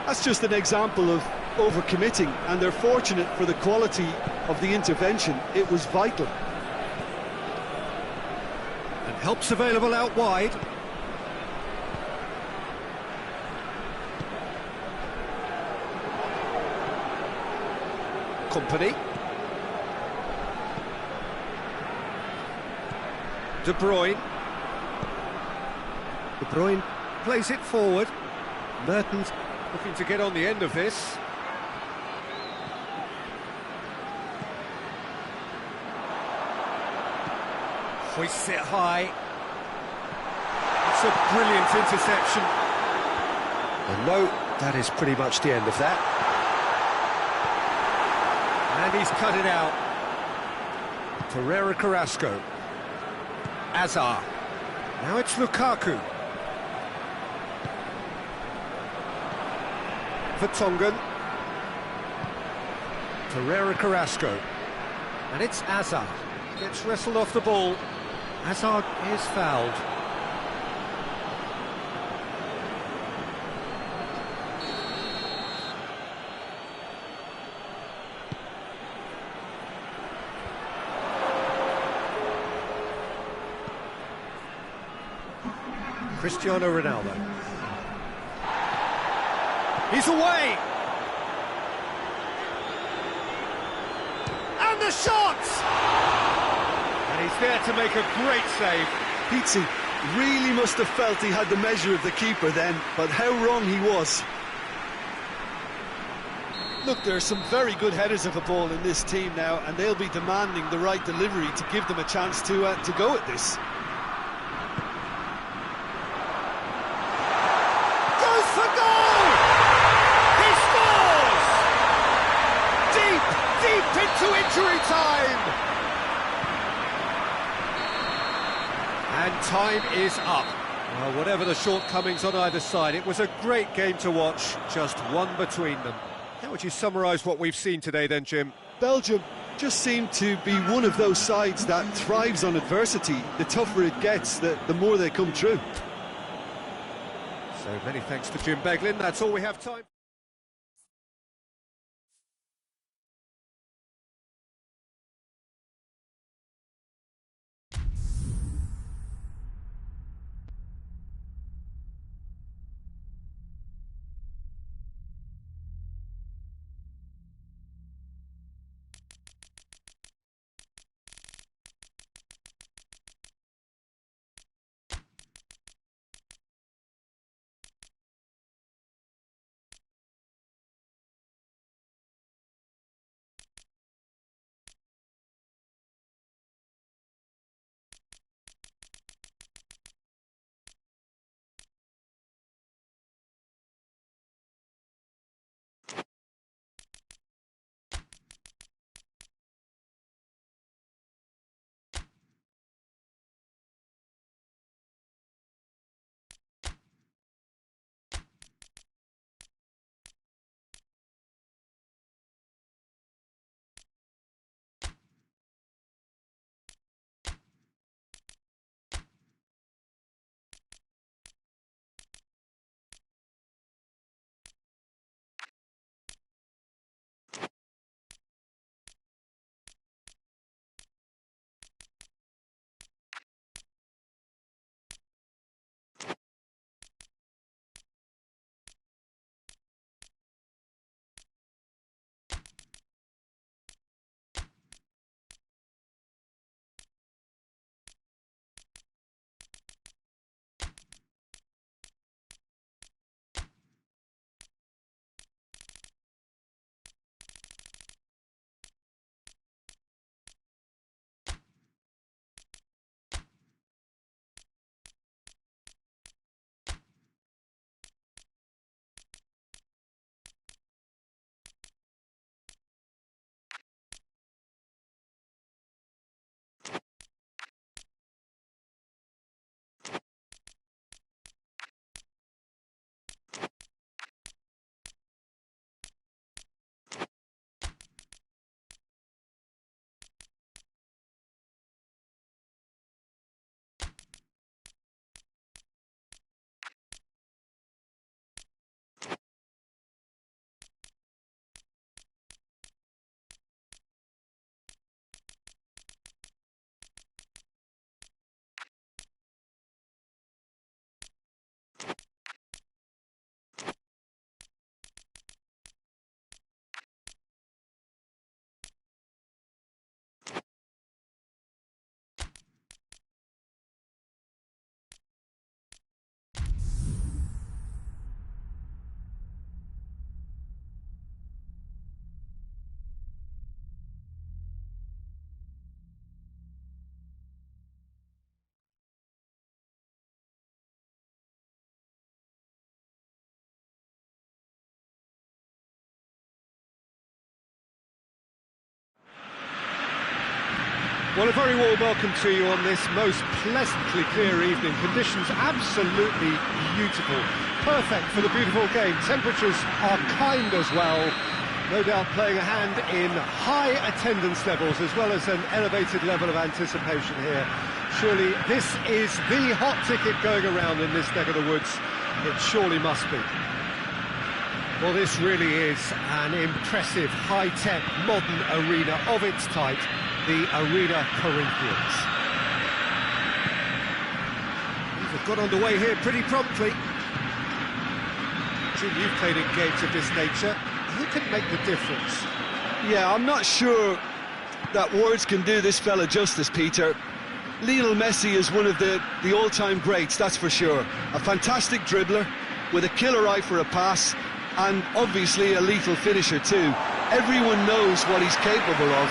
That's just an example of overcommitting, and they're fortunate for the quality of the intervention. It was vital. And help's available out wide. Company. De Bruyne. De Bruyne plays it forward. Mertens looking to get on the end of this. Hoists it high. It's a brilliant interception. And no, that is pretty much the end of that. And he's cut it out. Torreira Carrasco. Azar. Now it's Lukaku. Vertonghen. Torreira Carrasco. And it's Azar. Gets wrestled off the ball. Hazard is fouled. Cristiano Ronaldo. He's away! And the shot! And he's there to make a great save. Pizzi really must have felt he had the measure of the keeper then, but how wrong he was. Look, there are some very good headers of a ball in this team now, and they'll be demanding the right delivery to give them a chance to go at this. Goes for goal! He scores! Deep into injury time! And time is up. Well, whatever the shortcomings on either side, it was a great game to watch, just one between them. How would you summarise what we've seen today then, Jim? Belgium just seem to be one of those sides that thrives on adversity. The tougher it gets, the more they come through. So many thanks to Jim Beglin. That's all we have time for. Well, a very warm welcome to you on this most pleasantly clear evening. Conditions absolutely beautiful. Perfect for the beautiful game. Temperatures are kind as well. No doubt playing a hand in high attendance levels as well as an elevated level of anticipation here. Surely this is the hot ticket going around in this neck of the woods. It surely must be. Well, this really is an impressive, high-tech, modern arena of its type, the Arena Corinthians. These have got underway here pretty promptly. Jim, you've played in games of this nature. Who can make the difference? Yeah, I'm not sure that words can do this fella justice, Peter. Lionel Messi is one of the all-time greats, that's for sure. A fantastic dribbler with a killer eye for a pass, and obviously a lethal finisher too. Everyone knows what he's capable of,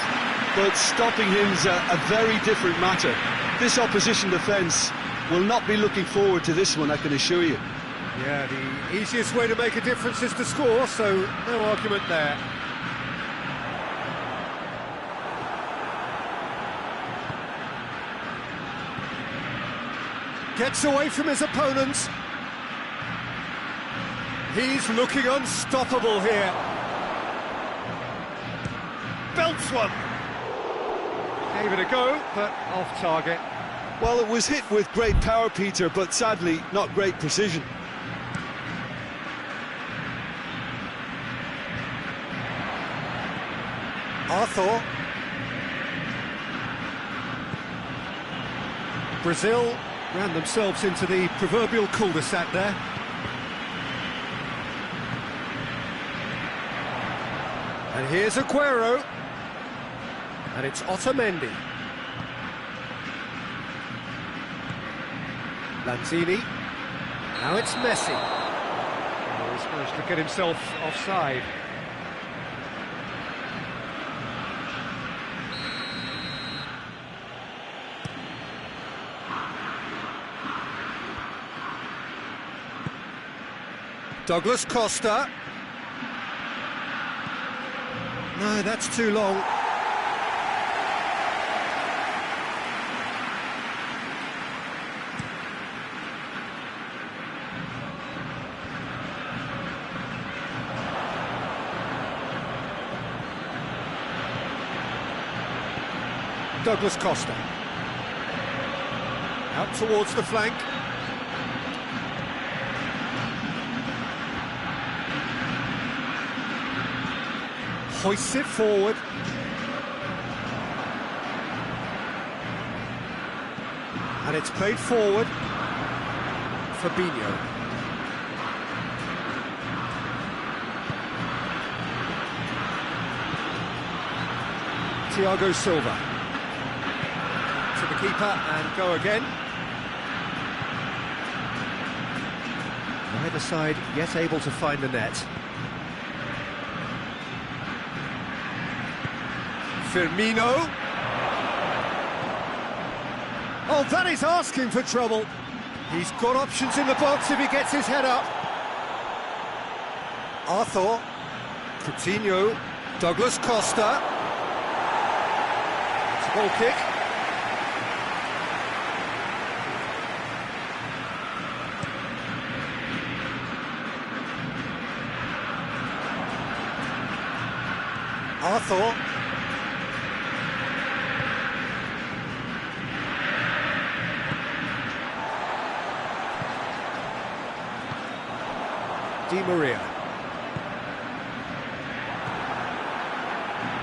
but stopping him's a very different matter. This opposition defence will not be looking forward to this one, I can assure you. Yeah, the easiest way to make a difference is to score, so no argument there. Gets away from his opponents. He's looking unstoppable here. Belts one. Gave it a go, but off target. Well, it was hit with great power, Peter, but sadly not great precision. Arthur. Brazil ran themselves into the proverbial cul-de-sac there. And here's Aguero. And it's Otamendi. Lanzini. Now it's Messi. Oh, he's managed to get himself offside. Douglas Costa. No, that's too long. Douglas Costa. Out towards the flank. Hoists it forward. And it's played forward. Fabinho. Thiago Silva. To the keeper and go again. Neither side yet able to find the net. Firmino. Oh, that is asking for trouble. He's got options in the box if he gets his head up. Arthur. Coutinho. Douglas Costa. It's a goal kick. Arthur. Di Maria.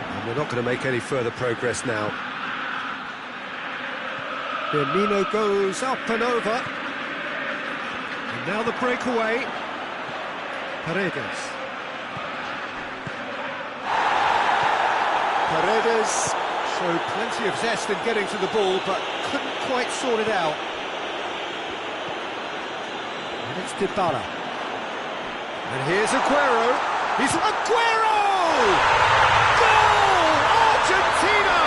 And we're not going to make any further progress now. Firmino goes up and over. And now the breakaway. Paredes. Paredes showed plenty of zest in getting to the ball, but couldn't quite sort it out. And it's Dybala. And here's Aguero. He's Aguero! Goal! Argentina!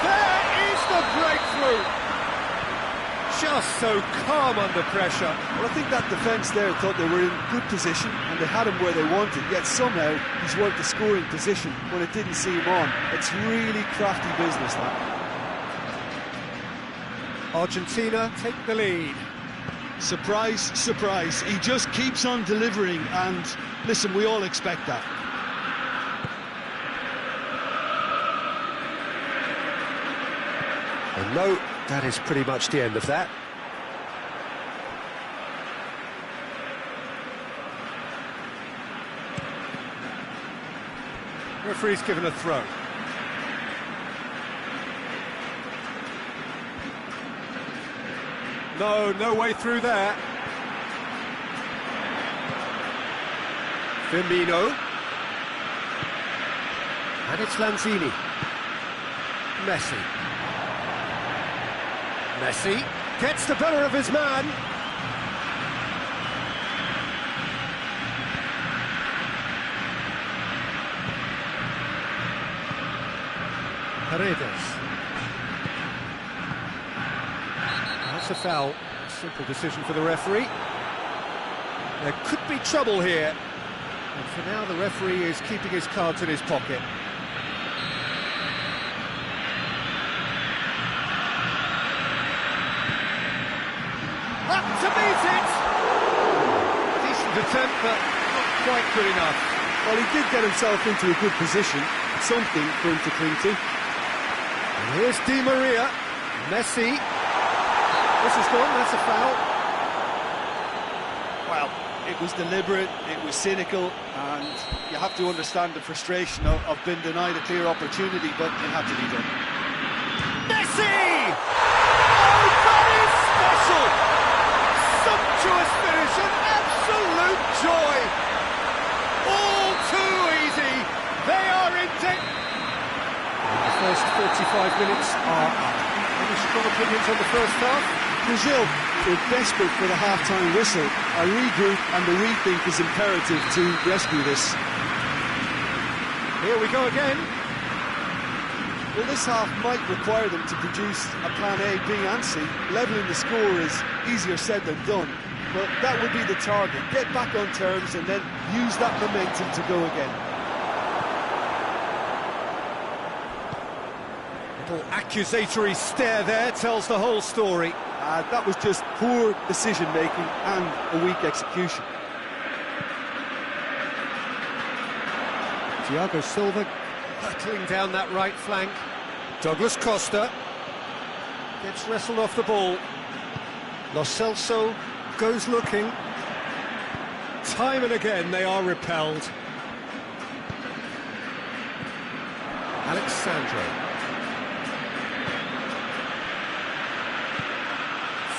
There is the breakthrough. just so calm under pressure. Well, I think that defence there thought they were in good position and they had him where they wanted, yet somehow he's worked the scoring position when it didn't see him on. It's really crafty business, that. Argentina take the lead. Surprise, surprise, he just keeps on delivering, and listen, we all expect that. And no, that is pretty much the end of that. Referee's given a throw. No way through there. Firmino. And it's Lanzini. Messi. Messi gets the better of his man. Paredes. That's a foul. Simple decision for the referee. There could be trouble here. And for now, the referee is keeping his cards in his pocket. Up to meet it! Decent attempt, but not quite good enough. Well, he did get himself into a good position, something for him to cling to. And here's Di Maria, Messi. This is gone, that's a foul. Well, it was deliberate, it was cynical, and you have to understand the frustration of being denied a clear opportunity, but it had to be done. Messi! Oh, that is special! Sumptuous finish, an absolute joy! All too easy, they are in deck. The first 45 minutes are up. Any strong opinions on the first half? Brazil were desperate for the half-time whistle. A regroup and a rethink is imperative to rescue this. Here we go again. Well, this half might require them to produce a plan A, B and C. Levelling the score is easier said than done, but that would be the target. Get back on terms and then use that momentum to go again. Little accusatory stare there tells the whole story. That was just poor decision-making and a weak execution. Thiago Silva battling down that right flank. Douglas Costa gets wrestled off the ball. Lo Celso goes looking. Time and again they are repelled. Alex Sandro.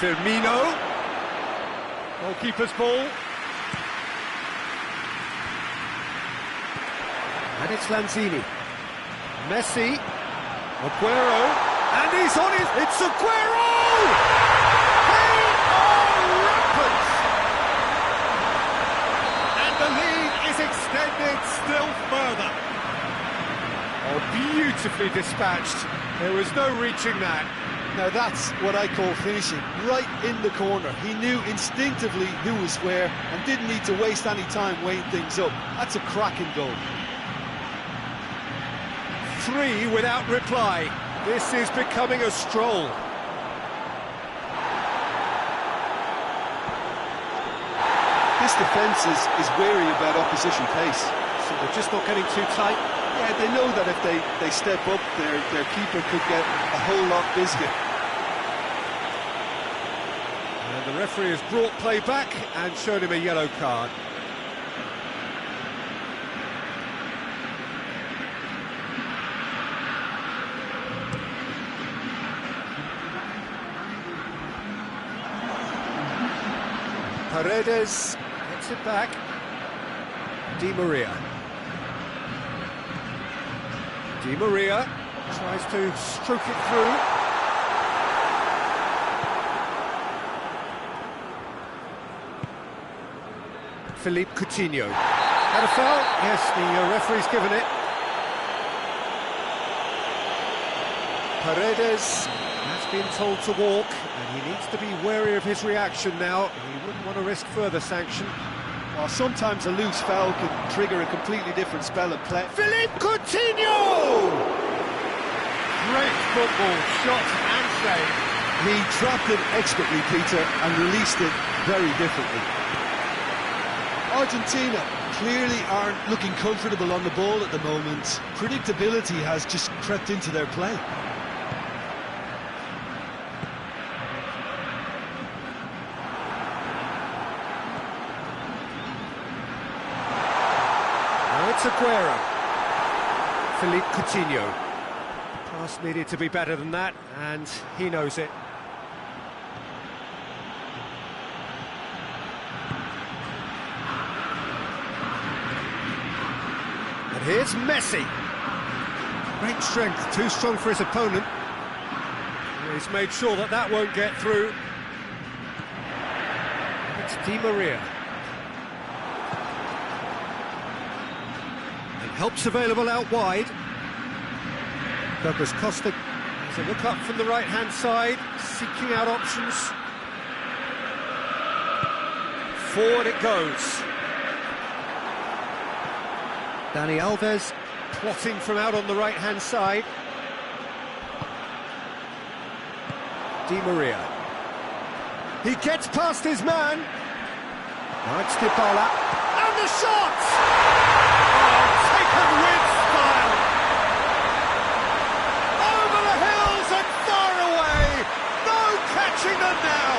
Firmino. Goalkeeper's ball. And it's Lanzini. Messi. Aguero. And he's on his... It's Aguero! They are rampant! And the lead is extended still further. Oh, beautifully dispatched. There was no reaching that. Now that's what I call finishing, right in the corner. He knew instinctively who was where and didn't need to waste any time weighing things up. That's a cracking goal. 3 without reply. This is becoming a stroll. This defence is wary about opposition pace. So they're just not getting too tight. Yeah, they know that if they step up, their keeper could get a whole lot busier. And the referee has brought play back and showed him a yellow card. Paredes gets it back. Di Maria. Di Maria tries to stroke it through. Philippe Coutinho. Had a foul? Yes, the referee's given it. Paredes has been told to walk, and he needs to be wary of his reaction now. He wouldn't want to risk further sanction. Well, sometimes a loose foul can trigger a completely different spell of play. Philippe Coutinho! Great football, shot and save. He trapped it expertly, Peter, and released it very differently. Argentina clearly aren't looking comfortable on the ball at the moment. Predictability has just crept into their play. Now it's Aguero. Philippe Coutinho. Pass needed to be better than that, and he knows it. And here's Messi. Great strength, too strong for his opponent. He's made sure that that won't get through. It's Di Maria. And help's available out wide. Douglas Costa has a look up from the right-hand side, seeking out options. Forward it goes. Dani Alves plotting from out on the right-hand side. Di Maria. He gets past his man. Now it's Dybala. And the shot! Oh, taken with style. Over the hills and far away. No catching them now.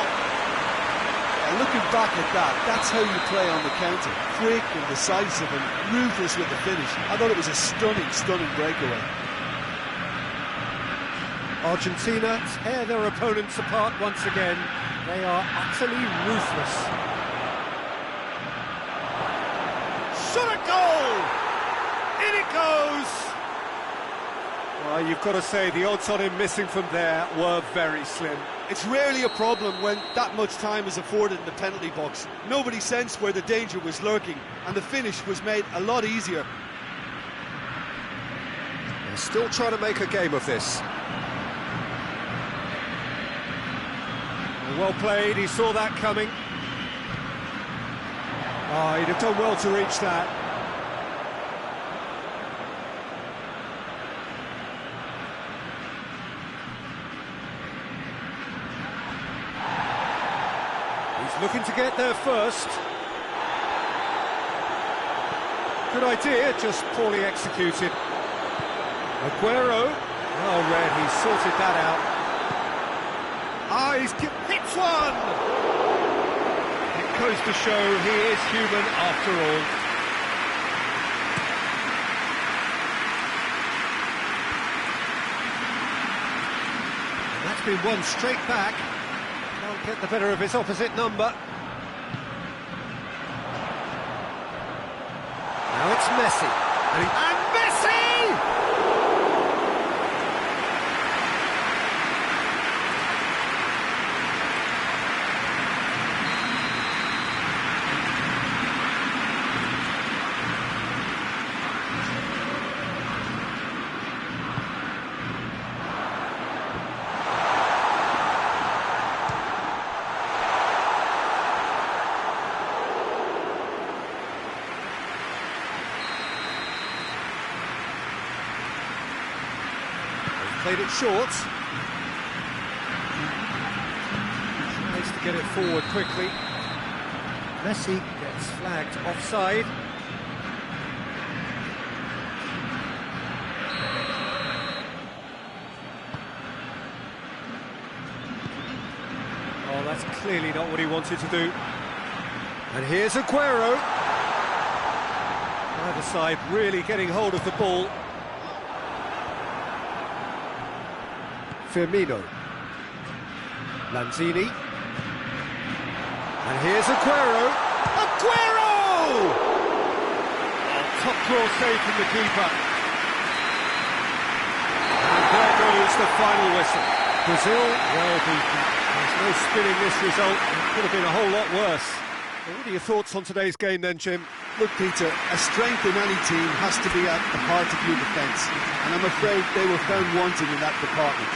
And looking back at that, that's how you play on the counter. Quick and decisive and ruthless with the finish. I thought it was a stunning, stunning breakaway. Argentina tear their opponents apart once again. They are utterly ruthless. Shot a goal! In it goes! Well, you've got to say the odds on him missing from there were very slim. It's rarely a problem when that much time is afforded in the penalty box. Nobody sensed where the danger was lurking, and the finish was made a lot easier. They're still trying to make a game of this. Well played, he saw that coming. Oh, he'd have done well to reach that. He's looking to get there first. Good idea, just poorly executed. Aguero, well read, he sorted that out. Ah, he's hits one! It goes to show he is human after all. And that's been won straight back. Can't get the better of his opposite number. Now it's Messi. And Messi! Played it short. Tries to get it forward quickly. Messi gets flagged offside. Oh, that's clearly not what he wanted to do. And here's Aguero. Either side really getting hold of the ball. Firmino. Lanzini. And here's Aguero. Aguero! Oh, top draw save from the keeper. And there goes the final whistle. Brazil, well beaten. There's no spinning this result. It could have been a whole lot worse. Well, what are your thoughts on today's game then, Jim? Look, Peter, a strength in any team has to be at the heart of your defence, and I'm afraid they were found wanting in that department.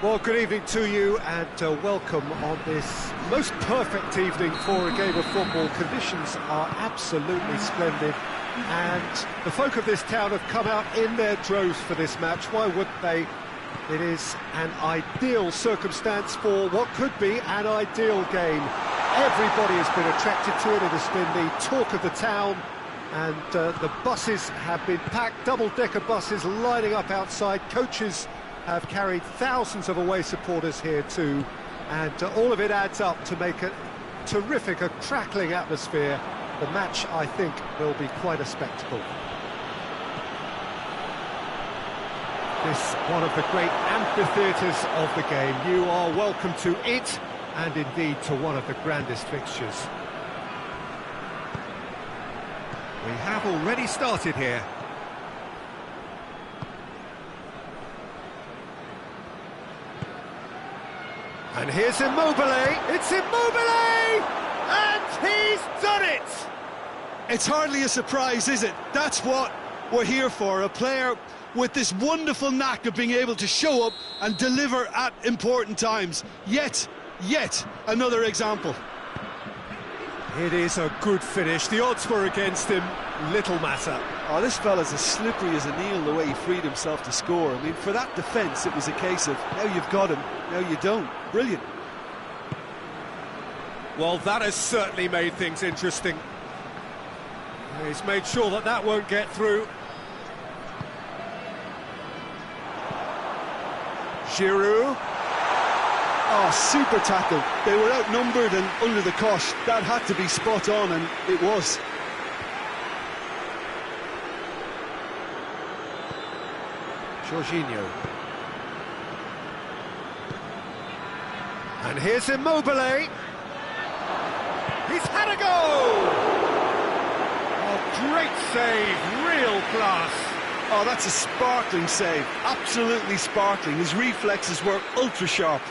Well, good evening to you and welcome on this most perfect evening for a game of football. Conditions are absolutely splendid and the folk of this town have come out in their droves for this match. Why wouldn't they? It is an ideal circumstance for what could be an ideal game. Everybody has been attracted to it. It has been the talk of the town, and the buses have been packed, double-decker buses lining up outside. Coaches have carried thousands of away supporters here too, and all of it adds up to make a terrific, a crackling atmosphere. The match, I think, will be quite a spectacle. This one of the great amphitheatres of the game. You are welcome to it, and indeed to one of the grandest fixtures. We have already started here. And here's Immobile, it's Immobile! And he's done it! It's hardly a surprise, is it? That's what we're here for, a player with this wonderful knack of being able to show up and deliver at important times. Yet another example. It is a good finish. The odds were against him, little matter. Oh, this fella's as slippery as a needle the way he freed himself to score. I mean, for that defence, it was a case of now you've got him, now you don't. Brilliant. Well, that has certainly made things interesting. He's made sure that that won't get through. Giroud. Oh, super tackle. They were outnumbered and under the cosh. That had to be spot on, and it was. Jorginho. And here's Immobile. He's had a goal! Oh, great save, real class. Oh, that's a sparkling save. Absolutely sparkling. His reflexes were ultra sharp.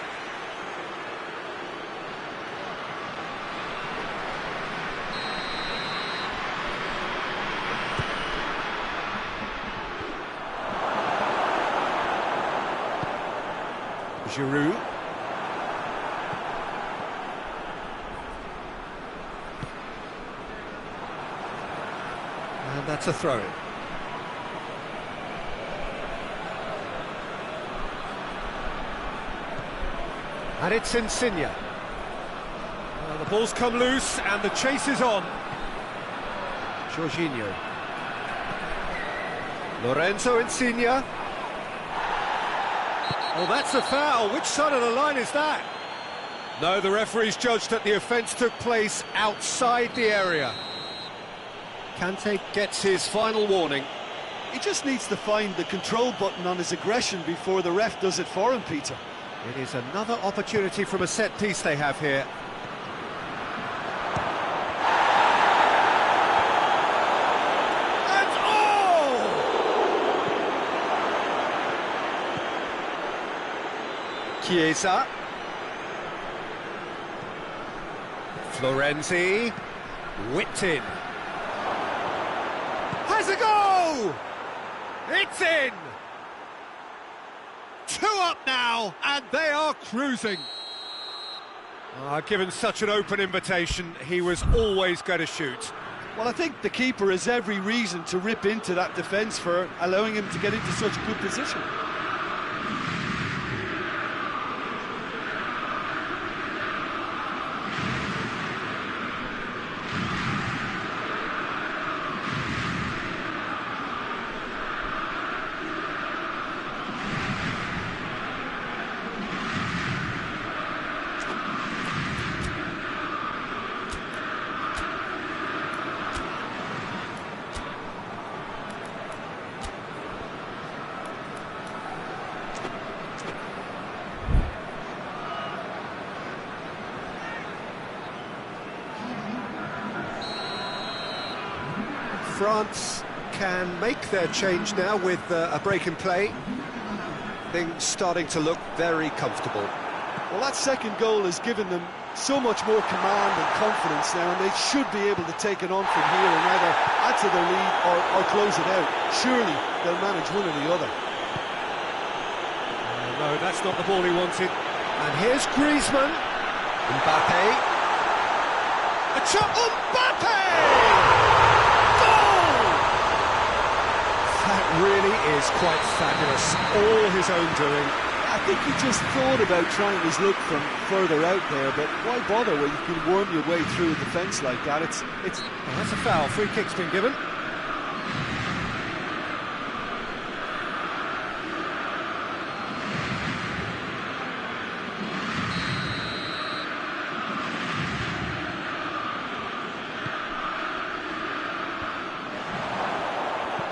Giroud. And that's a throw-in. And it's Insigne. Well, the ball's come loose and the chase is on. Jorginho. Lorenzo Insigne. Oh, that's a foul. Which side of the line is that? No, the referee's judged that the offence took place outside the area. Kante gets his final warning. He just needs to find the control button on his aggression before the ref does it for him, Peter. It is another opportunity from a set piece they have here. And oh! Chiesa. Florenzi. Whipped in. Has a goal! It's in! 2 up now, and they are cruising. Given such an open invitation, he was always going to shoot. Well, I think the keeper has every reason to rip into that defence for allowing him to get into such good position. France can make their change now with a break in play. Things starting to look very comfortable. Well, that second goal has given them so much more command and confidence now, and they should be able to take it on from here and either add to their lead or close it out. Surely they'll manage one or the other. No, No, that's not the ball he wanted. And here's Griezmann. Mbappe. A chop. Mbappe! Goal! That really is quite fabulous. All his own doing. I think he just thought about trying his luck from further out there, but why bother when you can worm your way through a defence like that? It's Oh, that's a foul. Free kick's been given.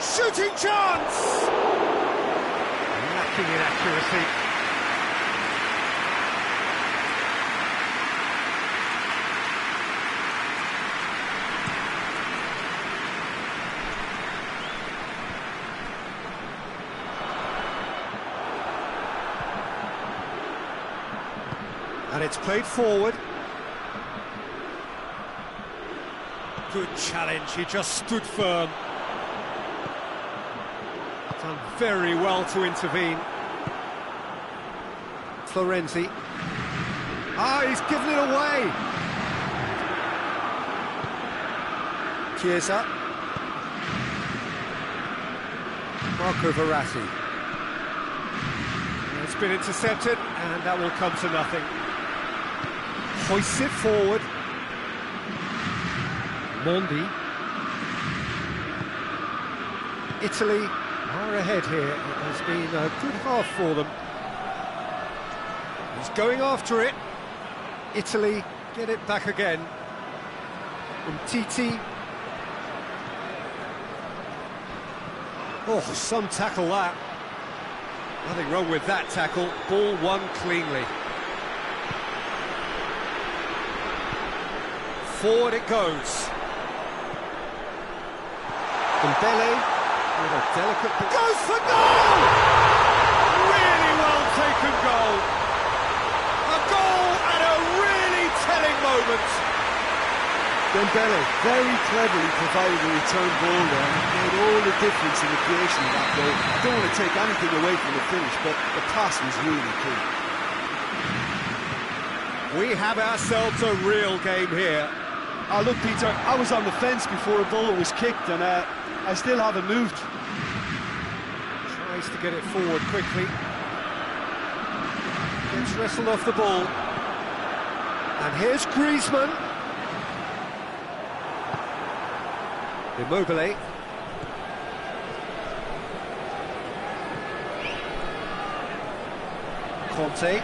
Shooting chance! Lacking in accuracy. And it's played forward. Good challenge, he just stood firm. Done very well to intervene. Florenzi. Ah, he's given it away. Chiesa. Marco Verratti. It's been intercepted, and that will come to nothing. Hoists it forward. Mondi. Italy are ahead here. It has been a good half for them. He's going after it. Italy get it back again. Umtiti. Oh, some tackle that. Nothing wrong with that tackle. Ball won cleanly. Forward it goes. Dembele with a delicate... Goes for goal! Really well taken goal. A goal at a really telling moment. Dembele very cleverly provided a return ball there and made all the difference in the creation of that goal. I don't want to take anything away from the finish, but the pass was really key. We have ourselves a real game here. Oh, look, Peter, I was on the fence before a ball was kicked, and I still haven't moved. Tries to get it forward quickly. Gets wrestled off the ball. And here's Griezmann. Immobile. Conte.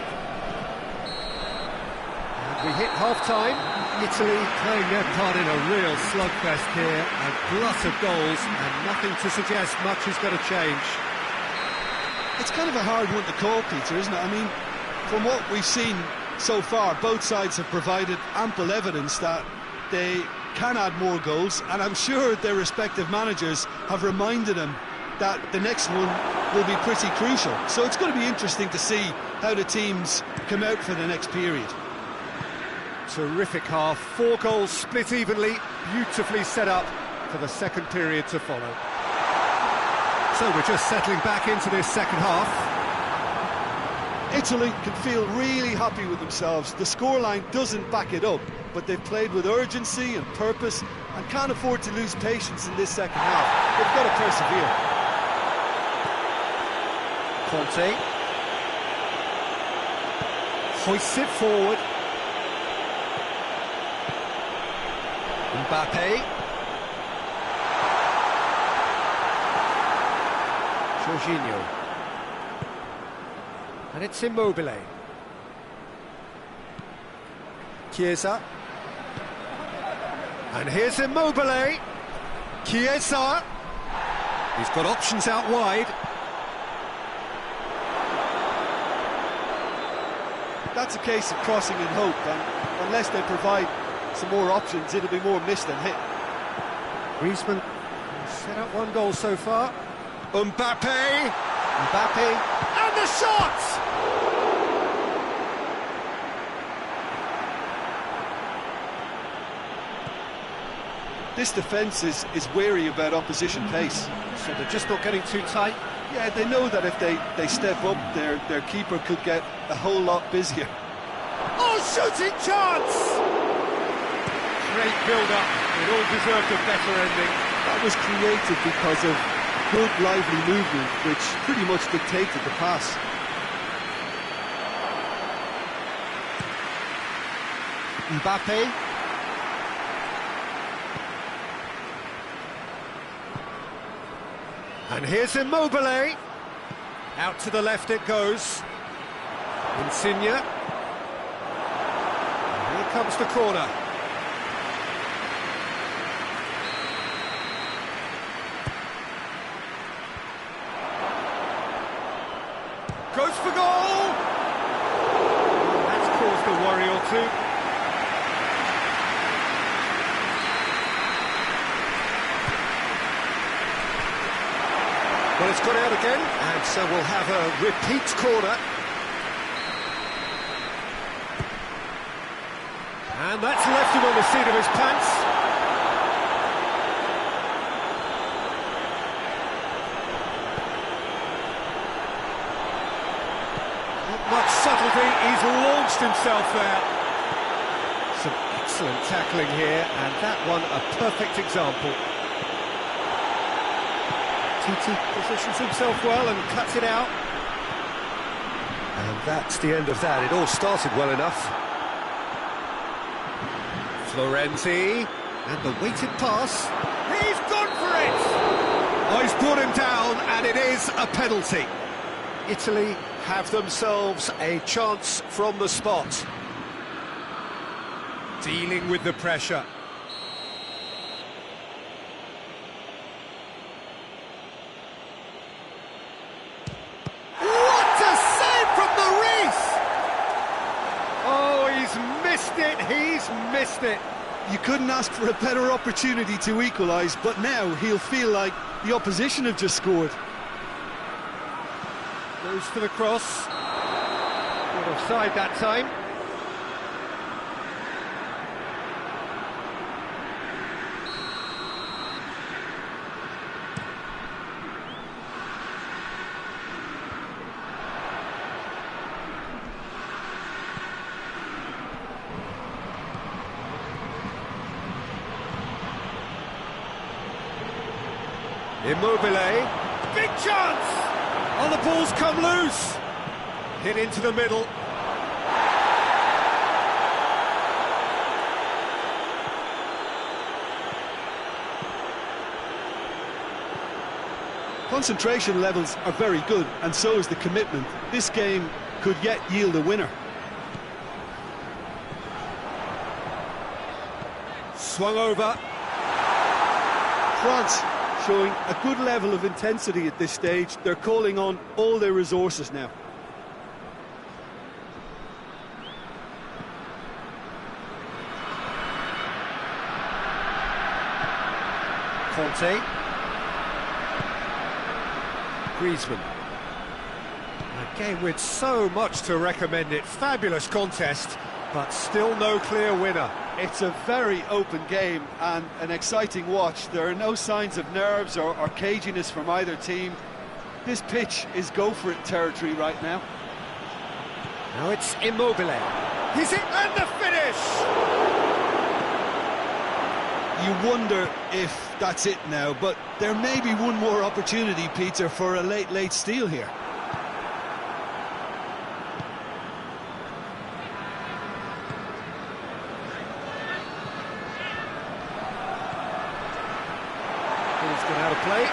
And we hit half-time. Italy playing their part in a real slugfest here. A glut of goals and nothing to suggest much is going to change. It's kind of a hard one to call, Peter, isn't it? I mean, from what we've seen so far, both sides have provided ample evidence that they can add more goals, and I'm sure their respective managers have reminded them that the next one will be pretty crucial. So it's going to be interesting to see how the teams come out for the next period. Terrific half, 4 goals split evenly, beautifully set up for the second period to follow. So we're just settling back into this second half. Italy can feel really happy with themselves. The scoreline doesn't back it up, but they've played with urgency and purpose and can't afford to lose patience in this second half. They've got to persevere. Conte hoists it forward. Mbappe. Jorginho. And it's Immobile. Chiesa. And here's Immobile. Chiesa. He's got options out wide. That's a case of crossing in hope, and unless they provide some more options, it'll be more missed than hit. Griezmann set up 1 goal so far. Mbappe. And the shot! This defence is wary about opposition pace. So they're just not getting too tight. Yeah, they know that if they step up, their keeper could get a whole lot busier. Oh, shooting chance! Great build-up. It all deserved a better ending. That was created because of good, lively movement, which pretty much dictated the pass. Mbappe. And here's Immobile. Out to the left it goes. Insigne. Here comes the corner. Goes for goal! That's caused a worry or two. Well, it's got out again, and so we'll have a repeat corner. And that's left him on the seat of his pants. Not much subtlety, he's launched himself there. Some excellent tackling here, and that one a perfect example. Titi positions himself well and cuts it out. And that's the end of that. It all started well enough. Florenzi, and the weighted pass. He's gone for it! Oh, he's brought him down, and it is a penalty. Italy have themselves a chance from the spot. Dealing with the pressure. He's missed it. You couldn't ask for a better opportunity to equalise, but now he'll feel like the opposition have just scored. Goes for the cross. Not offside that time. Immobile, big chance! Oh, the ball's come loose! Hit into the middle. Concentration levels are very good, and so is the commitment. This game could yet yield a winner. Swung over. France showing a good level of intensity at this stage. They're calling on all their resources now. Conte. Griezmann. A game with so much to recommend it. Fabulous contest, but still no clear winner. It's a very open game and an exciting watch. There are no signs of nerves or caginess from either team. This pitch is go-for-it territory right now. Now it's Immobile. He's it, and the finish! You wonder if that's it now, but there may be one more opportunity, Peter, for a late steal here. Ball's gone out of play.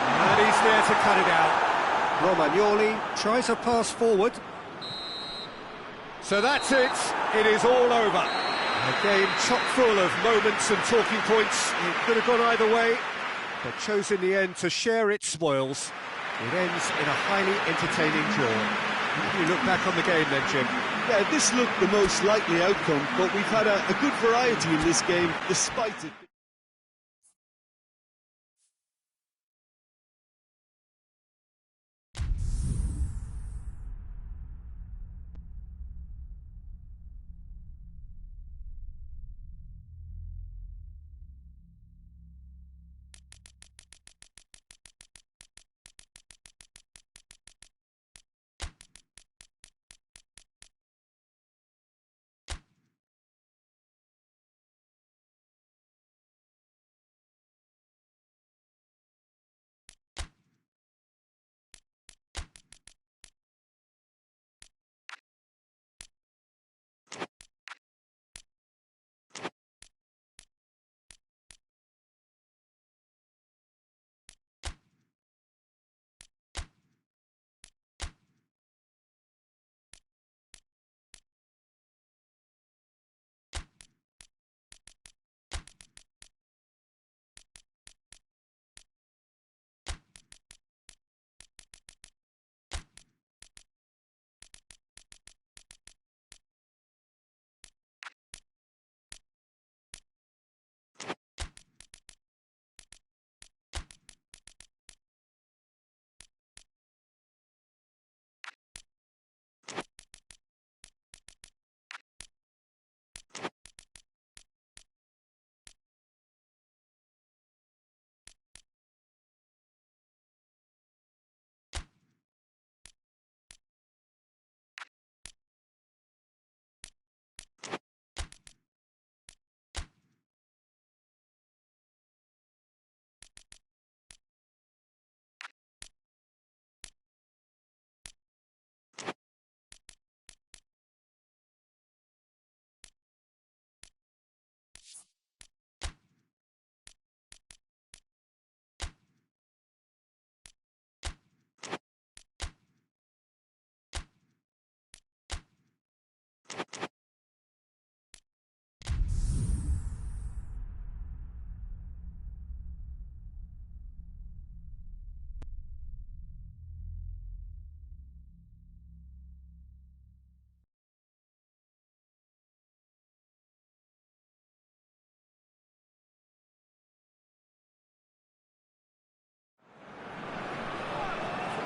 And he's there to cut it out. Romagnoli tries a pass forward. So that's it. It is all over. A game chock full of moments and talking points. It could have gone either way, but chose in the end to share its spoils. It ends in a highly entertaining draw. How do you look back on the game then, Jim? Yeah, this looked the most likely outcome, but we've had a good variety in this game, despite it.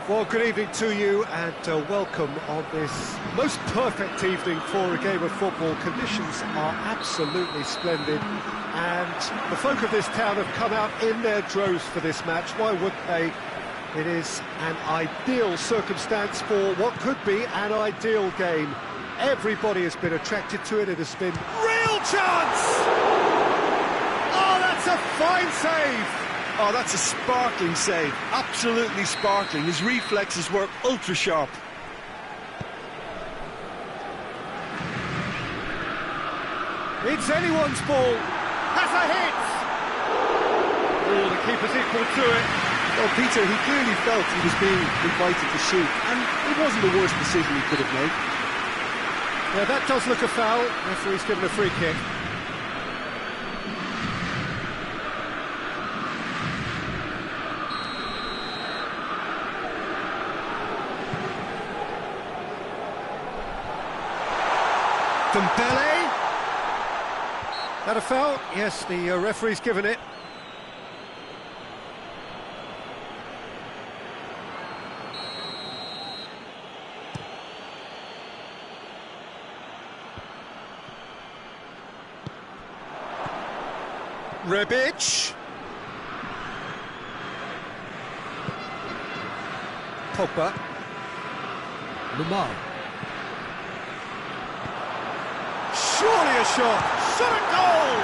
Well, good evening to you and welcome on this most perfect evening for a game of football. Conditions are absolutely splendid and the folk of this town have come out in their droves for this match. Why wouldn't they? It is an ideal circumstance for what could be an ideal game. Everybody has been attracted to it. It has been real chance! Oh, that's a fine save! Oh, that's a sparkling save, absolutely sparkling. His reflexes were ultra sharp. It's anyone's ball, has a hit! Oh, the keeper's equal to it. Well, Peter, he clearly felt he was being invited to shoot, and it wasn't the worst decision he could have made. Yeah, that does look a foul. Referee's given a free kick. Dembele. That a foul? Yes, the referee's given it. Rebic. Pogba. Lamar. Surely a shot! Shot at goal!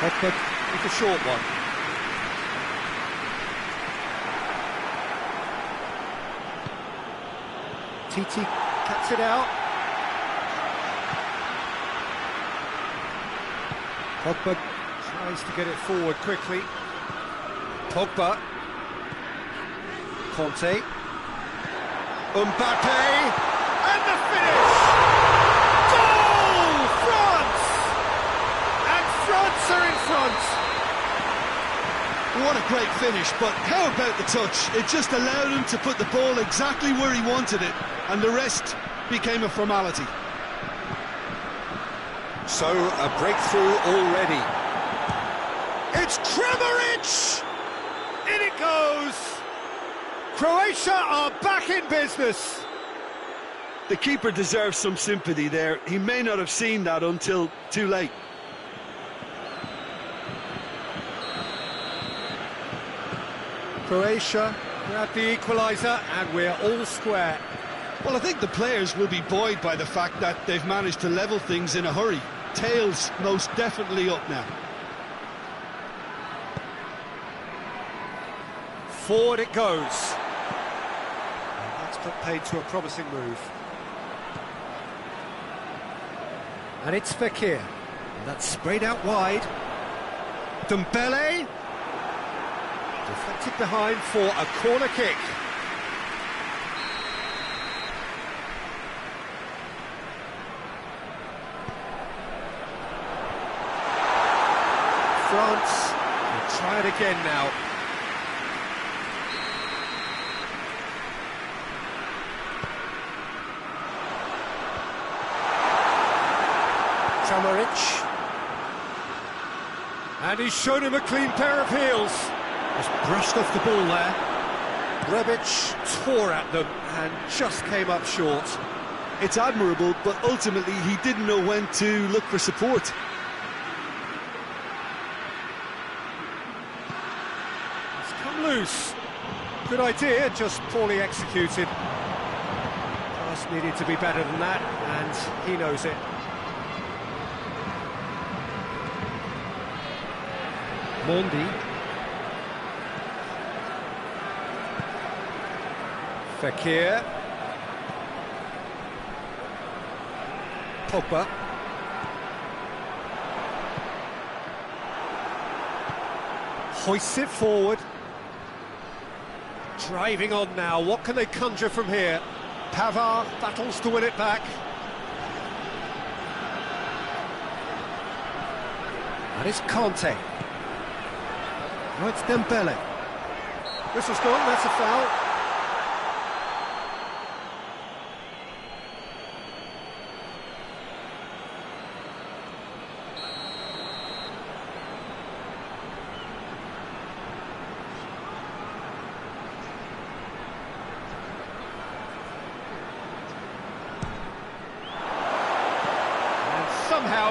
Pogba with a short one. Titi cuts it out. Pogba tries to get it forward quickly. Pogba. Conte. Mbappe. And the finish! Goal! France! And France are in front! What a great finish, but how about the touch? It just allowed him to put the ball exactly where he wanted it, and the rest became a formality. So, a breakthrough already. It's Kramaric! In it goes! Croatia are back in business! The keeper deserves some sympathy there. He may not have seen that until too late. Croatia grab the equaliser and we're all square. Well, I think the players will be buoyed by the fact that they've managed to level things in a hurry. Tails most definitely up now. Forward it goes. And that's put paid to a promising move. And it's Fekir. And that's sprayed out wide. Dembele. Deflected behind for a corner kick. France will try it again now. Kramaric. And he's shown him a clean pair of heels. Just brushed off the ball there. Rebic tore at them and just came up short. It's admirable, but ultimately he didn't know when to look for support. It's come loose. Good idea, just poorly executed. Pass needed to be better than that, and he knows it. Mondi. Fekir. Pogba. Hoists it forward. Driving on now, what can they conjure from here? Pavard battles to win it back. And it's Conte. Oh, it's Dembele. Whistle's gone, that's a foul.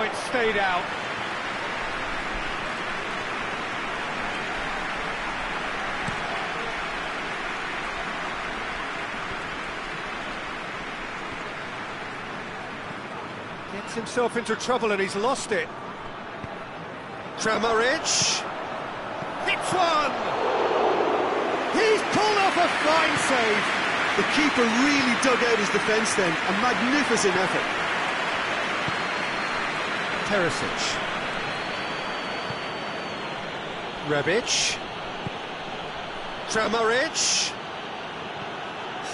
how it stayed out. Gets himself into trouble and he's lost it. Kramaric hits one! He's pulled off a fine save! The keeper really dug out his defence then, a magnificent effort. Perisic. Rebic. Kramaric.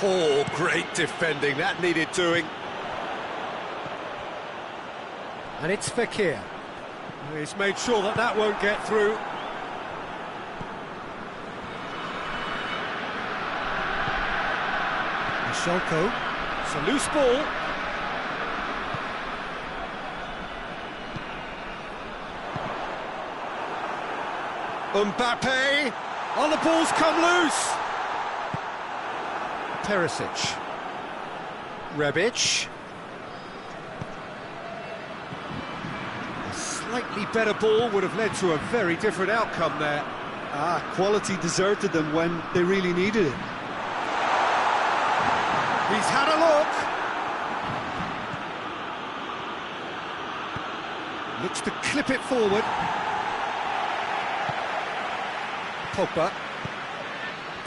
Oh, great defending, that needed doing. And it's Fekir. He's made sure that that won't get through. Schalke. It's a loose ball. Mbappe. Oh, the ball's come loose. Perisic. Rebic. A slightly better ball would have led to a very different outcome there. Quality deserted them when they really needed it. He's had a look. Looks to clip it forward. Pogba.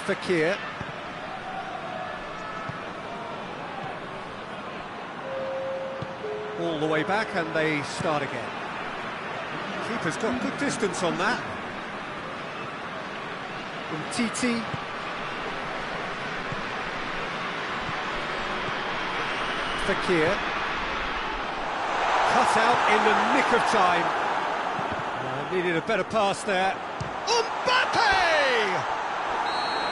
Fekir. All the way back and they start again. Keeper's got good distance on that. Titi. Fekir. Cut out in the nick of time. Needed a better pass there. Mbappe!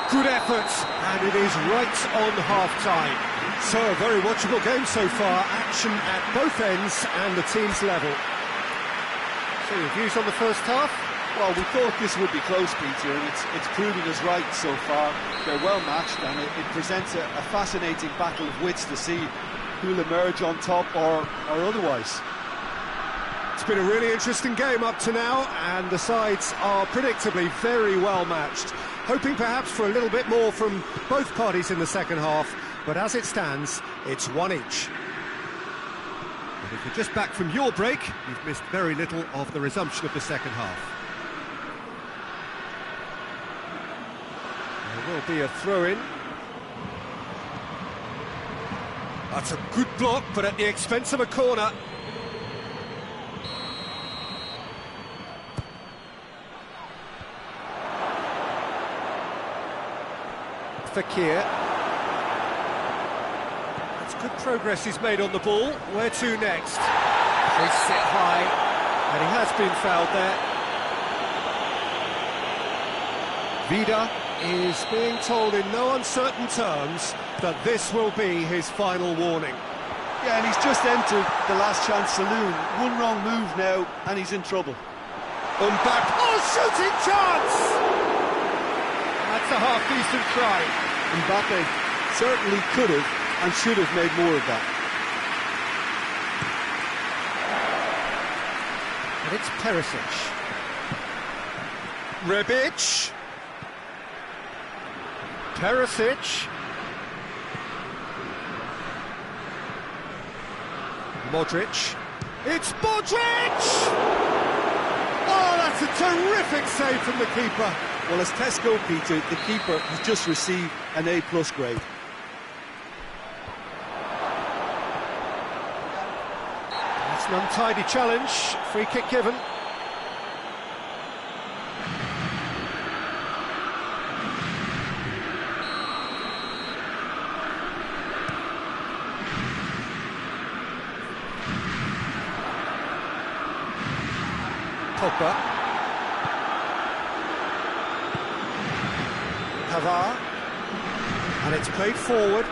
Good effort, and it is right on half-time. So, a very watchable game so far. Action at both ends and the team's level. So, your views on the first half? Well, we thought this would be close, Peter, and it's proving us right so far. They're well matched, and it presents a fascinating battle of wits to see who'll emerge on top or otherwise. It's been a really interesting game up to now, and the sides are predictably very well matched. Hoping perhaps for a little bit more from both parties in the second half, but as it stands, it's one each. And if you're just back from your break, you've missed very little of the resumption of the second half. There will be a throw-in. That's a good block, but at the expense of a corner. Fekir. That's good progress he's made on the ball. Where to next? They sit high, and he has been fouled there. Vida is being told in no uncertain terms that this will be his final warning. Yeah, and he's just entered the last chance saloon. One wrong move now, and he's in trouble. Mbappe, oh, shooting chance! That's a half-decent try. Mbappe certainly could have and should have made more of that. And it's Perisic. Rebic. Perisic. Modric. It's Modric! Oh, that's a terrific save from the keeper. Well, as Tesco, Peter, the keeper has just received an A+ grade. That's an untidy challenge. Free kick given. Pogba. Pavard. And it's played forward.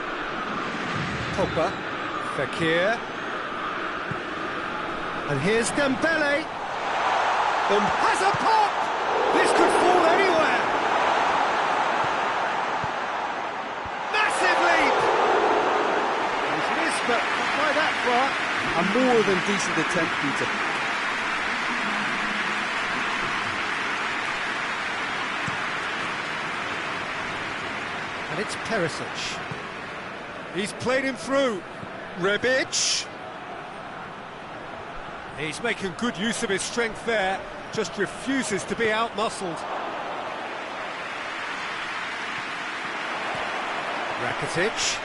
Pogba. Fekir. And here's Dembele. Has a pop! This could fall anywhere. Massive leap! It is, but Why that far? A more than decent attempt, Peter. And it's Perisic. He's played him through. Rebic. He's making good use of his strength there. Just refuses to be out-muscled. Rakitic.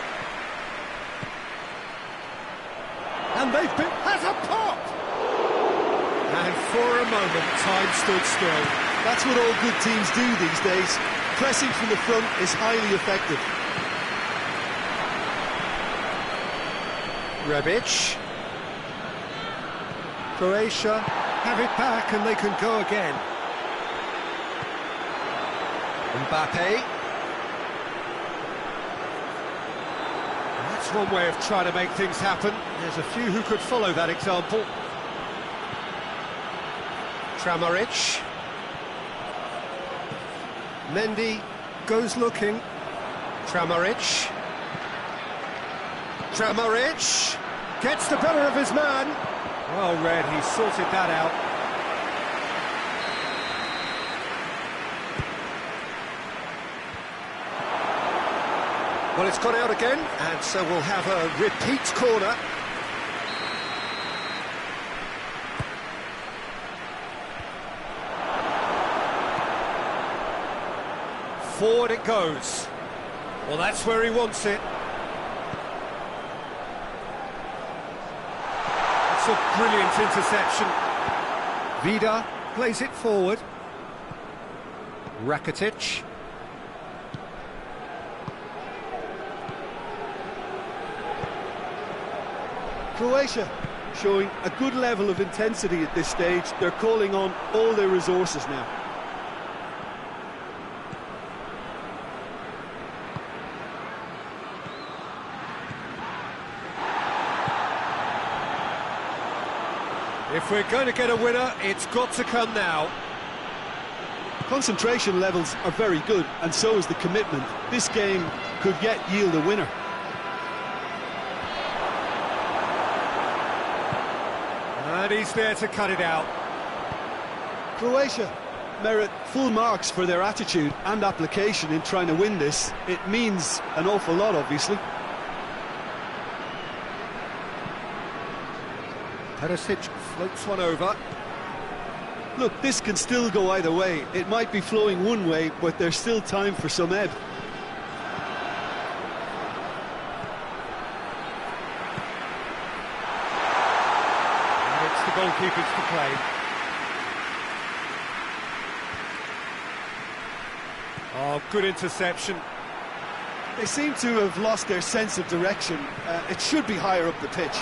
And they've been... has a pop! And for a moment, time stood still. That's what all good teams do these days. Pressing from the front is highly effective. Rebic. Croatia have it back and they can go again. Mbappe. That's one way of trying to make things happen. There's a few who could follow that example. Kramaric. Mendy goes looking. Kramaric. Kramaric gets the better of his man. Well read, he sorted that out. Well, it's gone out again, and so we'll have a repeat corner. Forward it goes. Well, that's where he wants it. It's a brilliant interception. Vida plays it forward. Rakitic. Croatia showing a good level of intensity at this stage. They're calling on all their resources now. If we're going to get a winner, it's got to come now. Concentration levels are very good, and so is the commitment. This game could yet yield a winner. And he's there to cut it out. Croatia merit full marks for their attitude and application in trying to win this. It means an awful lot, obviously. Perisic floats one over. Look, this can still go either way. It might be flowing one way, but there's still time for some ebb. And it's the goalkeepers to play. Oh, good interception. They seem to have lost their sense of direction. It should be higher up the pitch.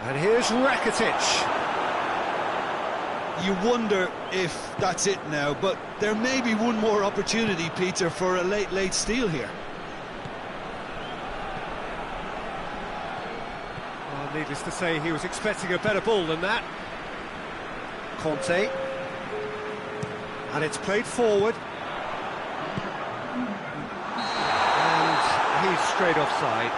And here's Rakitic. You wonder if that's it now, but there may be one more opportunity, Peter, for a late steal here. Oh, needless to say, he was expecting a better ball than that. Conte. And it's played forward. And he's straight offside.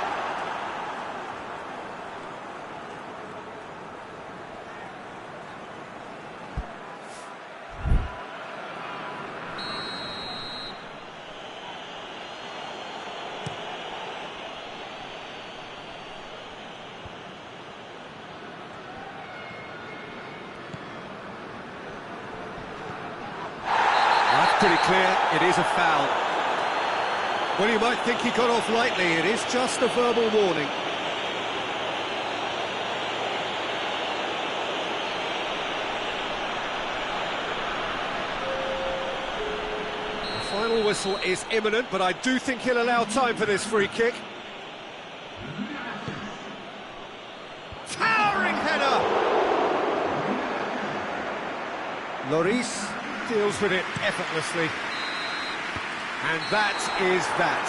Pretty clear, it is a foul. Well, you might think he got off lightly, it is just a verbal warning. The final whistle is imminent, but I do think he'll allow time for this free kick. Towering header! Lloris deals with it effortlessly, and that is that.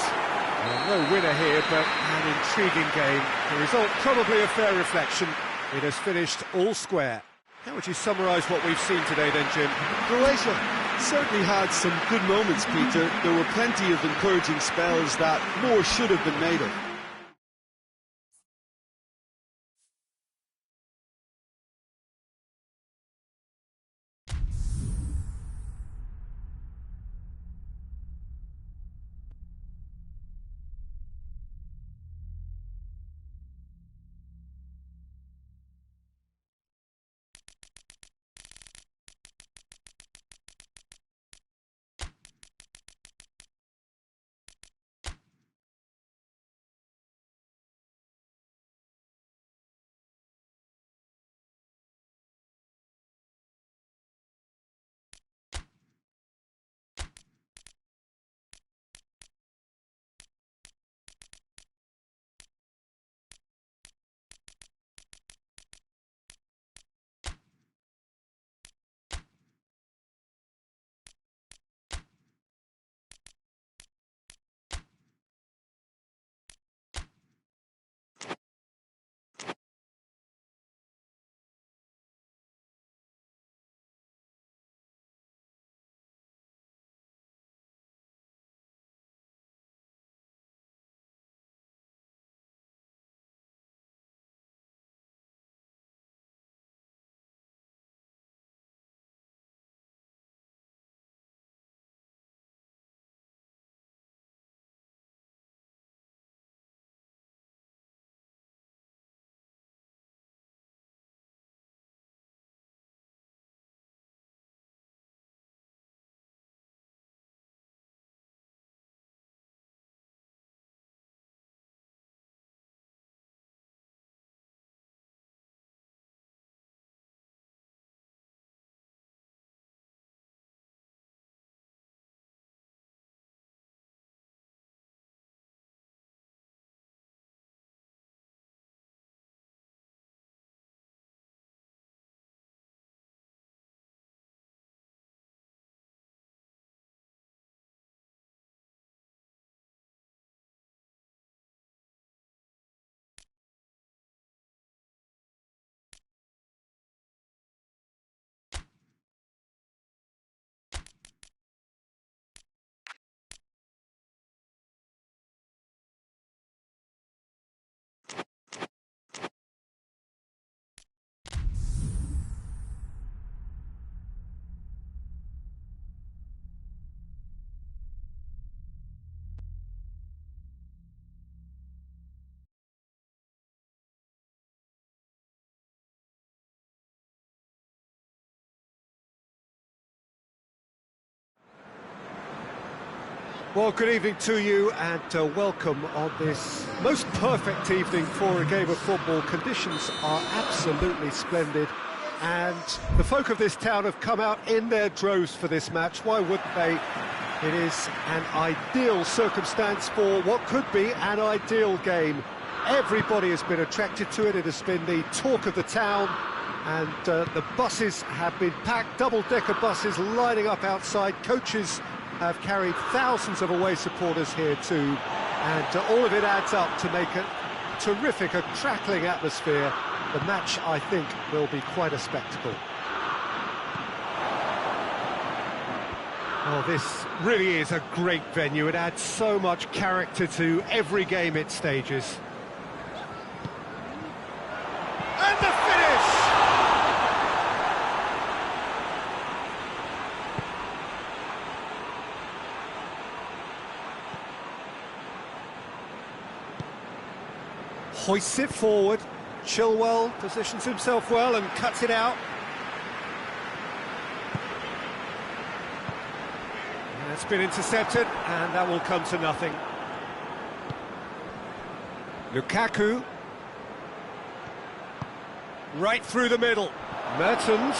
Well, no winner here, but an intriguing game. The result probably a fair reflection. It has finished all square. How would you summarise what we've seen today then, Jim? Croatia Certainly had some good moments, Peter. There were plenty of encouraging spells that more should have been made of. Well, good evening to you and welcome on this most perfect evening for a game of football. Conditions are absolutely splendid and the folk of this town have come out in their droves for this match. Why wouldn't they? It is an ideal circumstance for what could be an ideal game. Everybody has been attracted to it. It has been the talk of the town and the buses have been packed, double-decker buses lining up outside. Coaches have carried thousands of away supporters here too, and all of it adds up to make a terrific, a crackling atmosphere. The match, I think, will be quite a spectacle. Oh, this really is a great venue. It adds so much character to every game it stages. And the finish! Hoists it forward. Chilwell positions himself well and cuts it out. It's been intercepted, and that will come to nothing. Lukaku. Right through the middle. Mertens.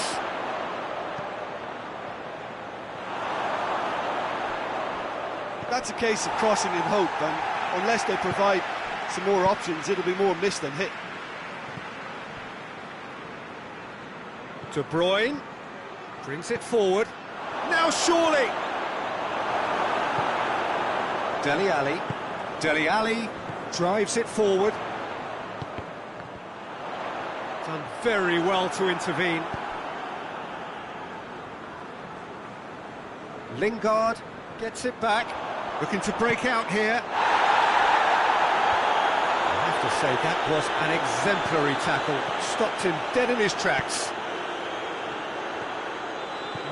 That's a case of crossing in hope, and unless they provide some more options, it'll be more miss than hit. De Bruyne brings it forward. Now surely! Dele Alli. Dele Alli drives it forward. Done very well to intervene. Lingard gets it back, looking to break out here. I have to say, that was an exemplary tackle, stopped him dead in his tracks.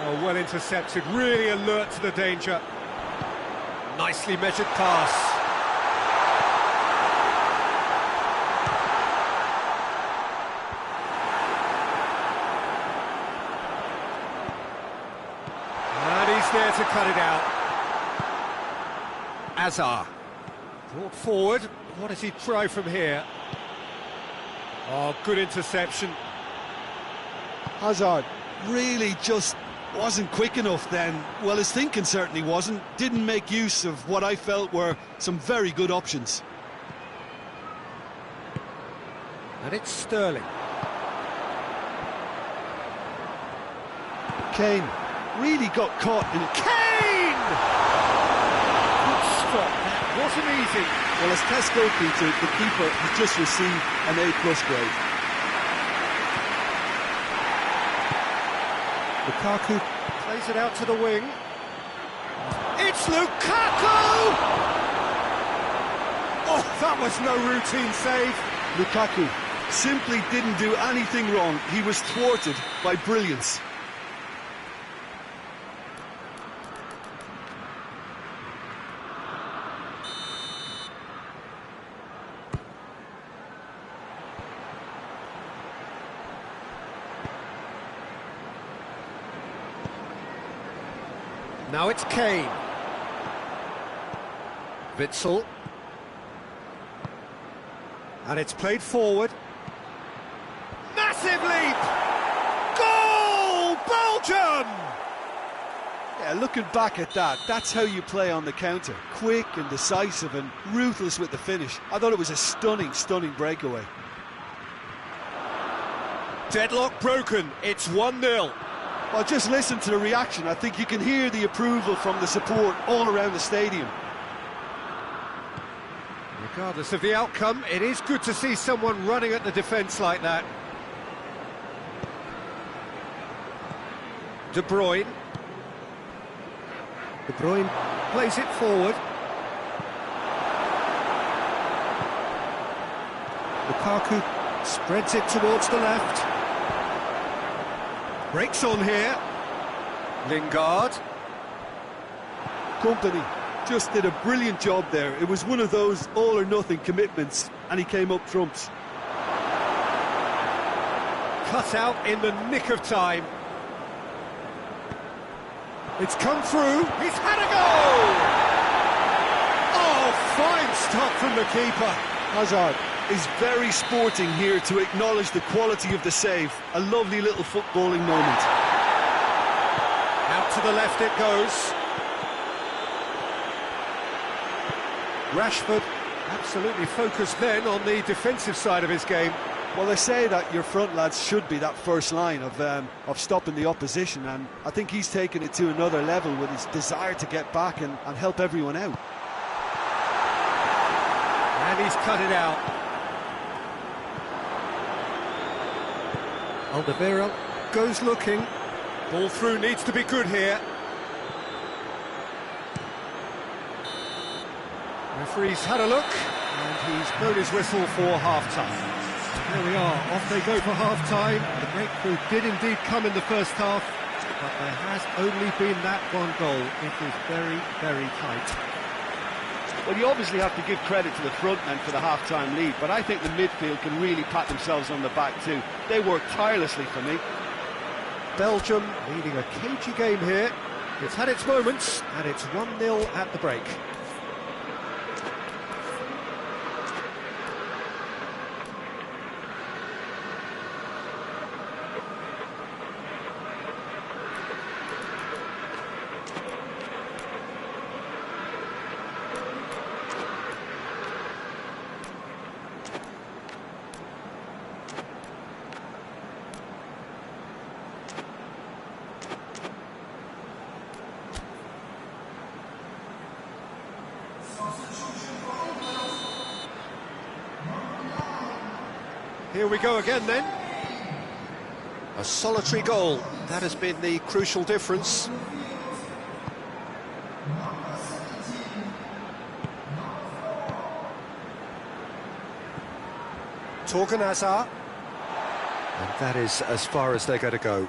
Oh, well intercepted, really alert to the danger. Nicely measured pass. And he's there to cut it out. Azar. Brought forward. What does he try from here? Oh, good interception. Hazard really just wasn't quick enough then. Well, his thinking certainly wasn't. Didn't make use of what I felt were some very good options. And it's Sterling. Kane really got caught in it. Kane! Good stop, that wasn't easy. Well, as test goalkeeper, the keeper has just received an A+ grade. Lukaku plays it out to the wing. It's Lukaku! Oh, that was no routine save. Lukaku simply didn't do anything wrong. He was thwarted by brilliance. Now it's Kane. Witsel. And it's played forward. Massive leap! Goal! Belgium! Yeah, looking back at that, that's how you play on the counter. Quick and decisive and ruthless with the finish. I thought it was a stunning, stunning breakaway. Deadlock broken. It's 1-0. Well, just listen to the reaction. I think you can hear the approval from the support all around the stadium. Regardless of the outcome, it is good to see someone running at the defence like that. De Bruyne. De Bruyne plays it forward. Lukaku spreads it towards the left. Breaks on here. Lingard. Company just did a brilliant job there. It was one of those all-or-nothing commitments, and he came up trumps. Cut out in the nick of time. It's come through. He's had a goal! Oh, fine stop from the keeper. Hazard is very sporting here to acknowledge the quality of the save. A lovely little footballing moment. Out to the left it goes. Rashford absolutely focused then on the defensive side of his game. Well, they say that your front lads should be that first line of stopping the opposition, and I think he's taken it to another level with his desire to get back and help everyone out. And he's cut it out. Alderweireld goes looking. Ball through needs to be good here. Referee's had a look, and he's blown his whistle for half-time. There we are, off they go for half-time. The breakthrough did indeed come in the first half, but there has only been that one goal. It is very, very tight. Well, you obviously have to give credit to the front men for the half-time lead, but I think the midfield can really pat themselves on the back too. They work tirelessly for me. Belgium leading a cagey game here. It's had its moments, and it's 1-0 at the break. Here we go again then. A solitary goal, that has been the crucial difference. Torgan Hazard. And that is as far as they're going to go.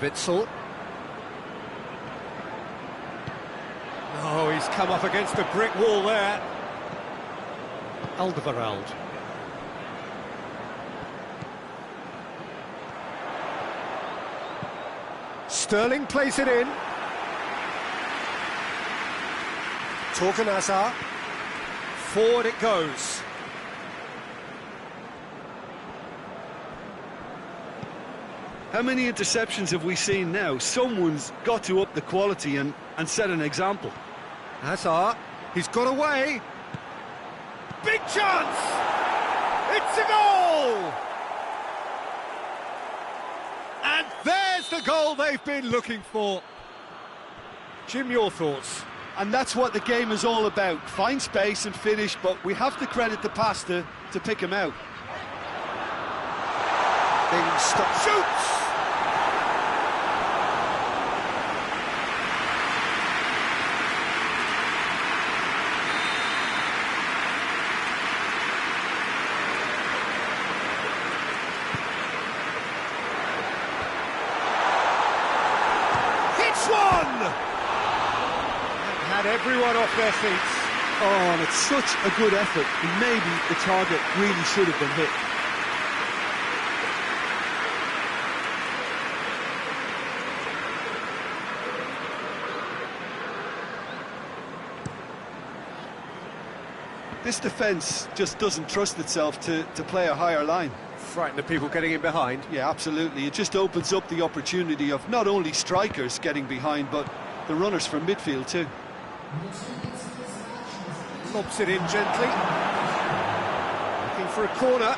Witsel. Oh, he's come up against a brick wall there. Alderweireld. Sterling plays it in. Torgan Hazard. Forward it goes. How many interceptions have we seen now? Someone's got to up the quality and set an example. Hazard, he's got away. Big chance! It's a goal! And there's the goal they've been looking for. Jim, your thoughts? And that's what the game is all about. Find space and finish, but we have to credit the Pasta to pick him out. Then stop, shoots! One! Had everyone off their seats. Oh, and it's such a good effort. Maybe the target really should have been hit. This defence just doesn't trust itself to play a higher line. Frighten the people getting in behind. Yeah, absolutely. It just opens up the opportunity of not only strikers getting behind, but the runners from midfield too. Lobs it in gently. Looking for a corner.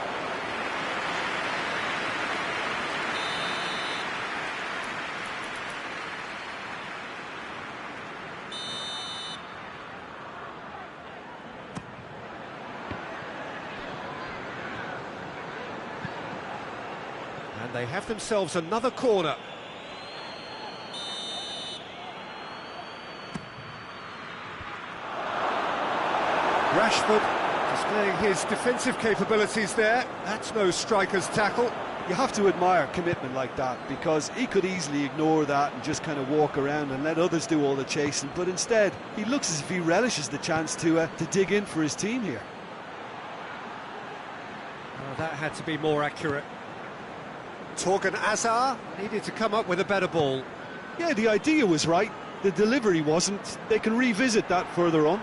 And they have themselves another corner. Rashford displaying his defensive capabilities there. That's no striker's tackle. You have to admire commitment like that, because he could easily ignore that and just kind of walk around and let others do all the chasing, but instead he looks as if he relishes the chance to dig in for his team here. Oh, that had to be more accurate. Torgan Hazard needed to come up with a better ball. Yeah, the idea was right, the delivery wasn't. They can revisit that further on.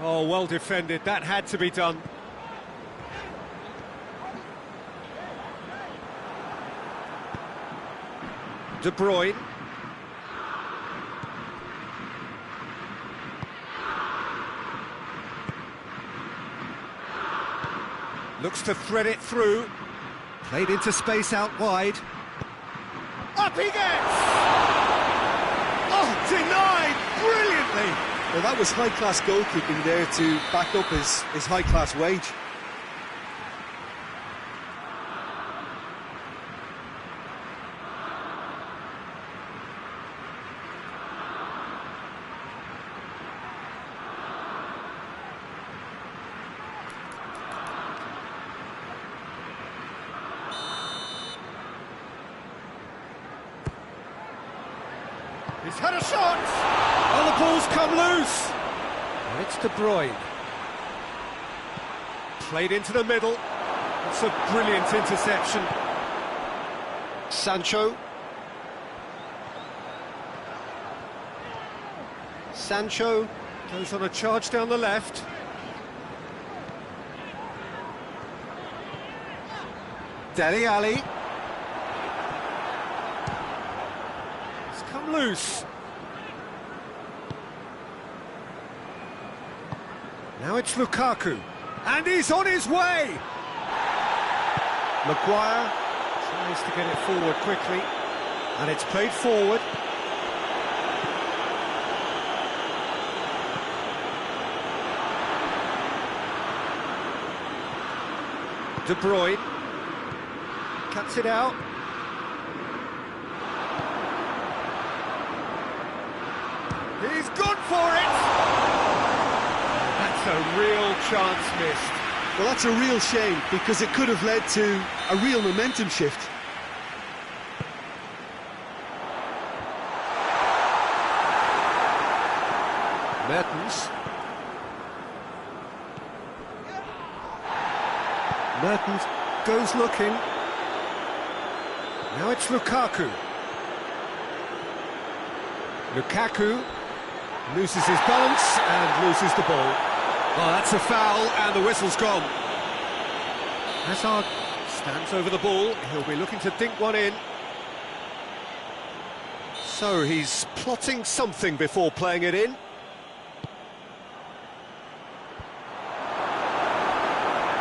Oh, well defended, that had to be done. De Bruyne. Looks to thread it through. Played into space out wide. Up he gets! Oh, denied brilliantly! Well, that was high-class goalkeeping there to back up his high-class wage. He's had a shot! Oh, the ball's come loose! And it's De Bruyne. Played into the middle. It's a brilliant interception. Sancho. Sancho goes on a charge down the left. Dele Alli. Come loose. Now it's Lukaku, and he's on his way. Maguire tries to get it forward quickly, and it's played forward. De Bruyne cuts it out. He's gone for it! That's a real chance missed. Well, that's a real shame, because it could have led to a real momentum shift. Mertens. Mertens goes looking. Now it's Lukaku. Lukaku loses his balance and loses the ball. Oh, that's a foul, and the whistle's gone. Hazard stands over the ball. He'll be looking to dink one in. So he's plotting something before playing it in.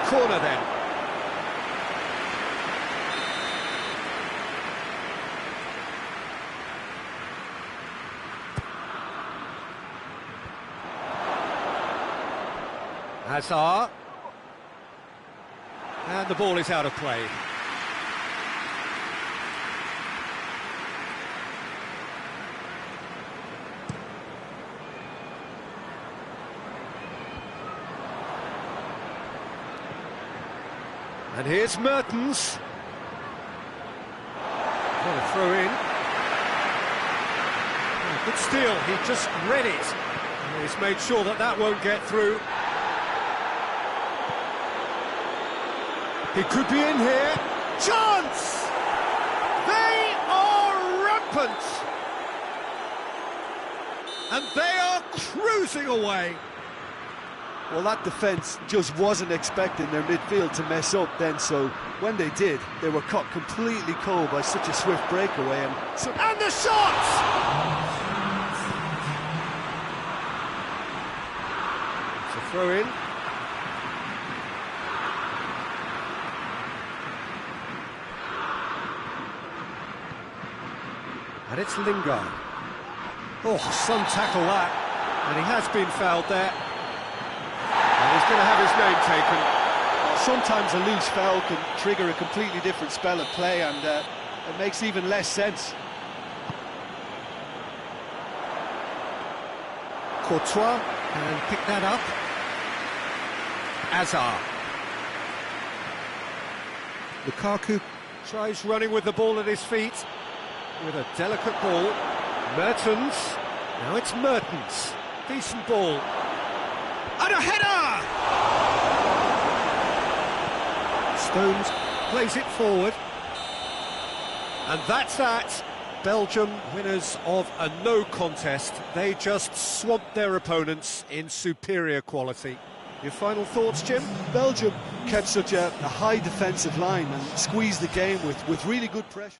Corner then. Hazard. And the ball is out of play. And here's Mertens. What a throw in. Oh, good steal, he just read it. He's made sure that that won't get through. He could be in here. Chance! They are rampant! And they are cruising away. Well, that defence just wasn't expecting their midfield to mess up then, so when they did, they were caught completely cold by such a swift breakaway. And the shot! It's a throw in. And it's Lingard. Oh, some tackle that. And he has been fouled there. And he's going to have his name taken. sometimes a loose foul can trigger a completely different spell of play, and it makes even less sense. Courtois can pick that up. Hazard. Lukaku tries running with the ball at his feet, with a delicate ball. Mertens. Now it's Mertens. Decent ball. And a header! Stones plays it forward. And that's that. Belgium winners of a no contest. They just swamped their opponents in superior quality. Your final thoughts, Jim? Belgium kept such a high defensive line and squeezed the game with really good pressure.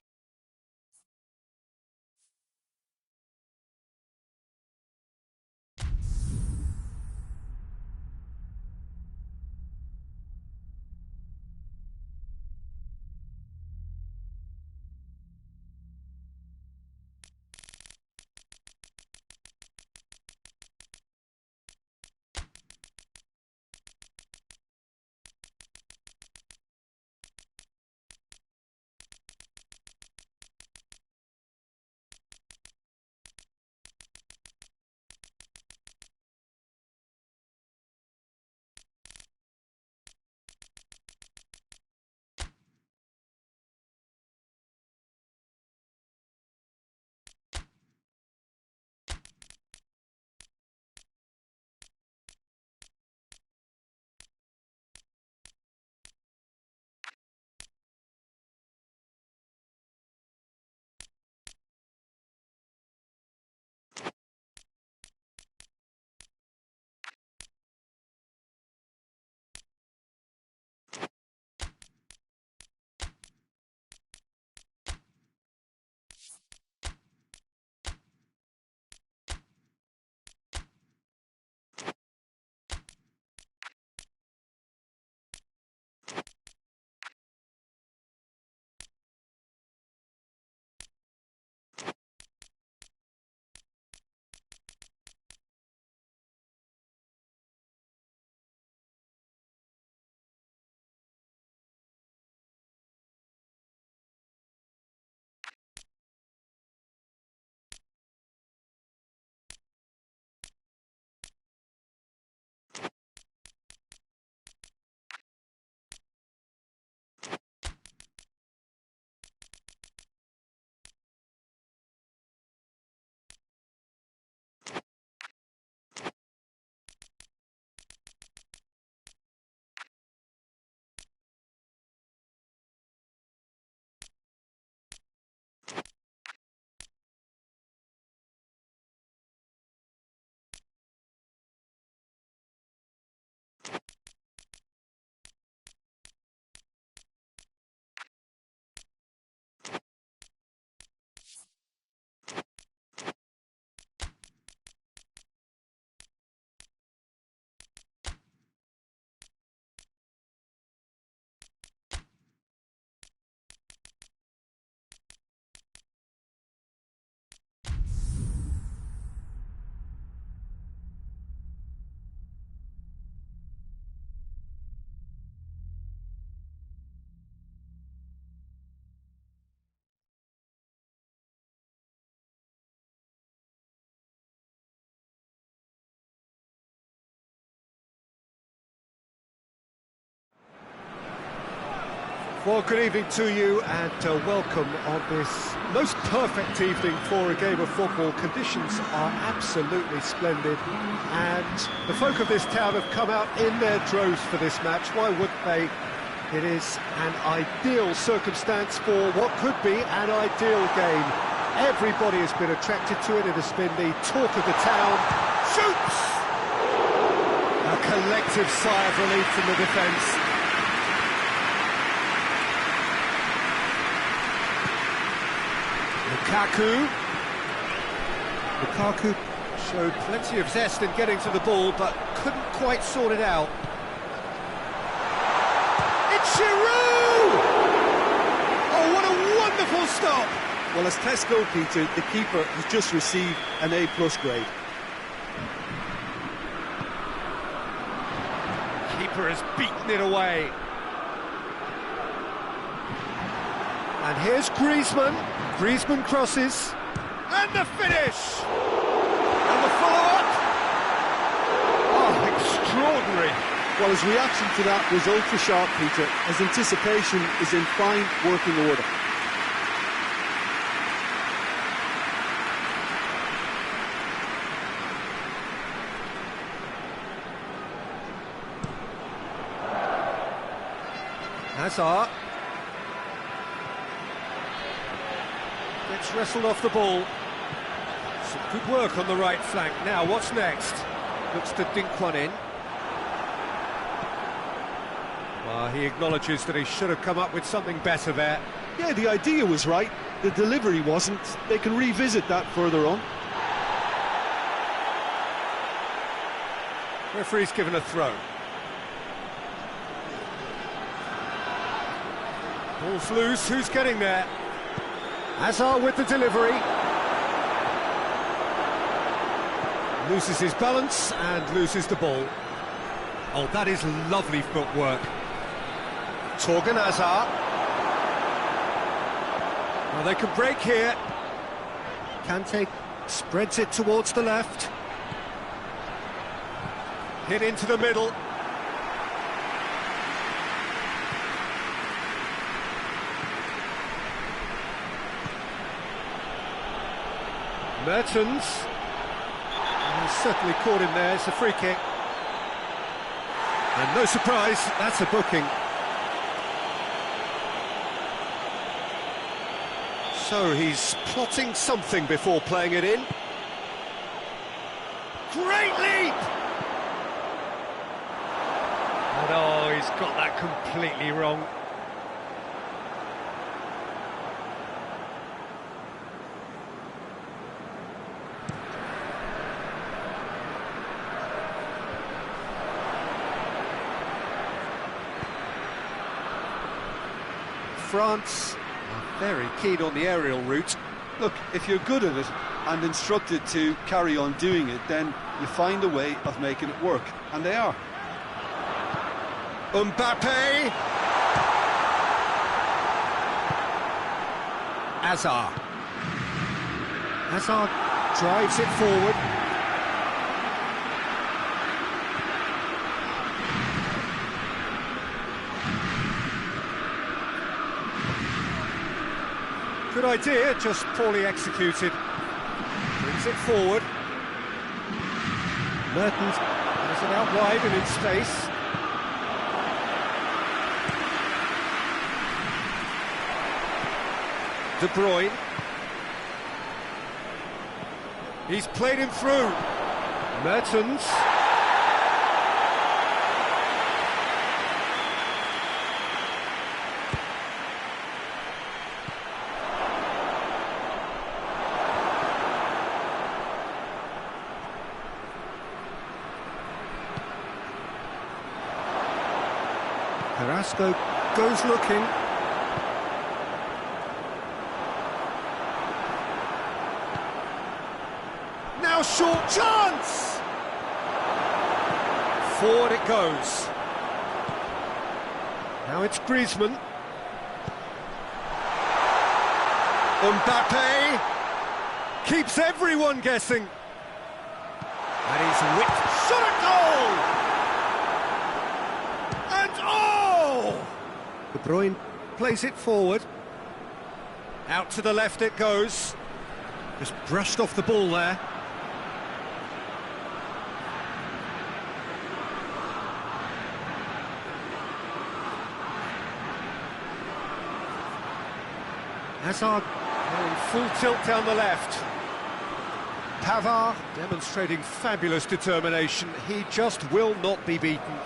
Well, good evening to you and welcome on this most perfect evening for a game of football. Conditions are absolutely splendid and the folk of this town have come out in their droves for this match. Why wouldn't they? It is an ideal circumstance for what could be an ideal game. Everybody has been attracted to it. It has been the talk of the town. Shoots! A collective sigh of relief from the defence. Lukaku showed plenty of zest in getting to the ball, but couldn't quite sort it out. It's Giroud! Oh, what a wonderful stop! Well, as tests go, Peter, the keeper has just received an A+ grade. Keeper has beaten it away. And here's Griezmann. Griezmann crosses. And the finish! And the follow-up! Oh, extraordinary. Well, his reaction to that was ultra-sharp, Peter. His anticipation is in fine working order. Hazard gets wrestled off the ball. Some good work on the right flank. Now, what's next? Looks to dink one in. Well, he acknowledges that he should have come up with something better there. Yeah, the idea was right, the delivery wasn't. They can revisit that further on. Referee's given a throw. Ball's loose, who's getting there? Hazard with the delivery. Loses his balance and loses the ball. Oh, that is lovely footwork. Torgan Hazard. Well, they can break here. Kante spreads it towards the left. Hit into the middle. Mertens, he's certainly caught him there, it's a free kick. And no surprise, that's a booking. So he's plotting something before playing it in. Great leap! And oh, he's got that completely wrong. France are very keen on the aerial route. Look, if you're good at it and instructed to carry on doing it, then you find a way of making it work, and they are. Mbappe! Hazard. Hazard drives it forward. Good idea, just poorly executed. Brings it forward. Mertens has it out wide and in space. De Bruyne. He's played him through. Mertens. Carrasco goes looking. Now short chance! Forward it goes. Now it's Griezmann. Mbappe keeps everyone guessing. And he's whipped. Shot at goal! And oh! De Bruyne plays it forward. Out to the left it goes. Just brushed off the ball there. Hazard going full tilt down the left. Pavard demonstrating fabulous determination. He just will not be beaten.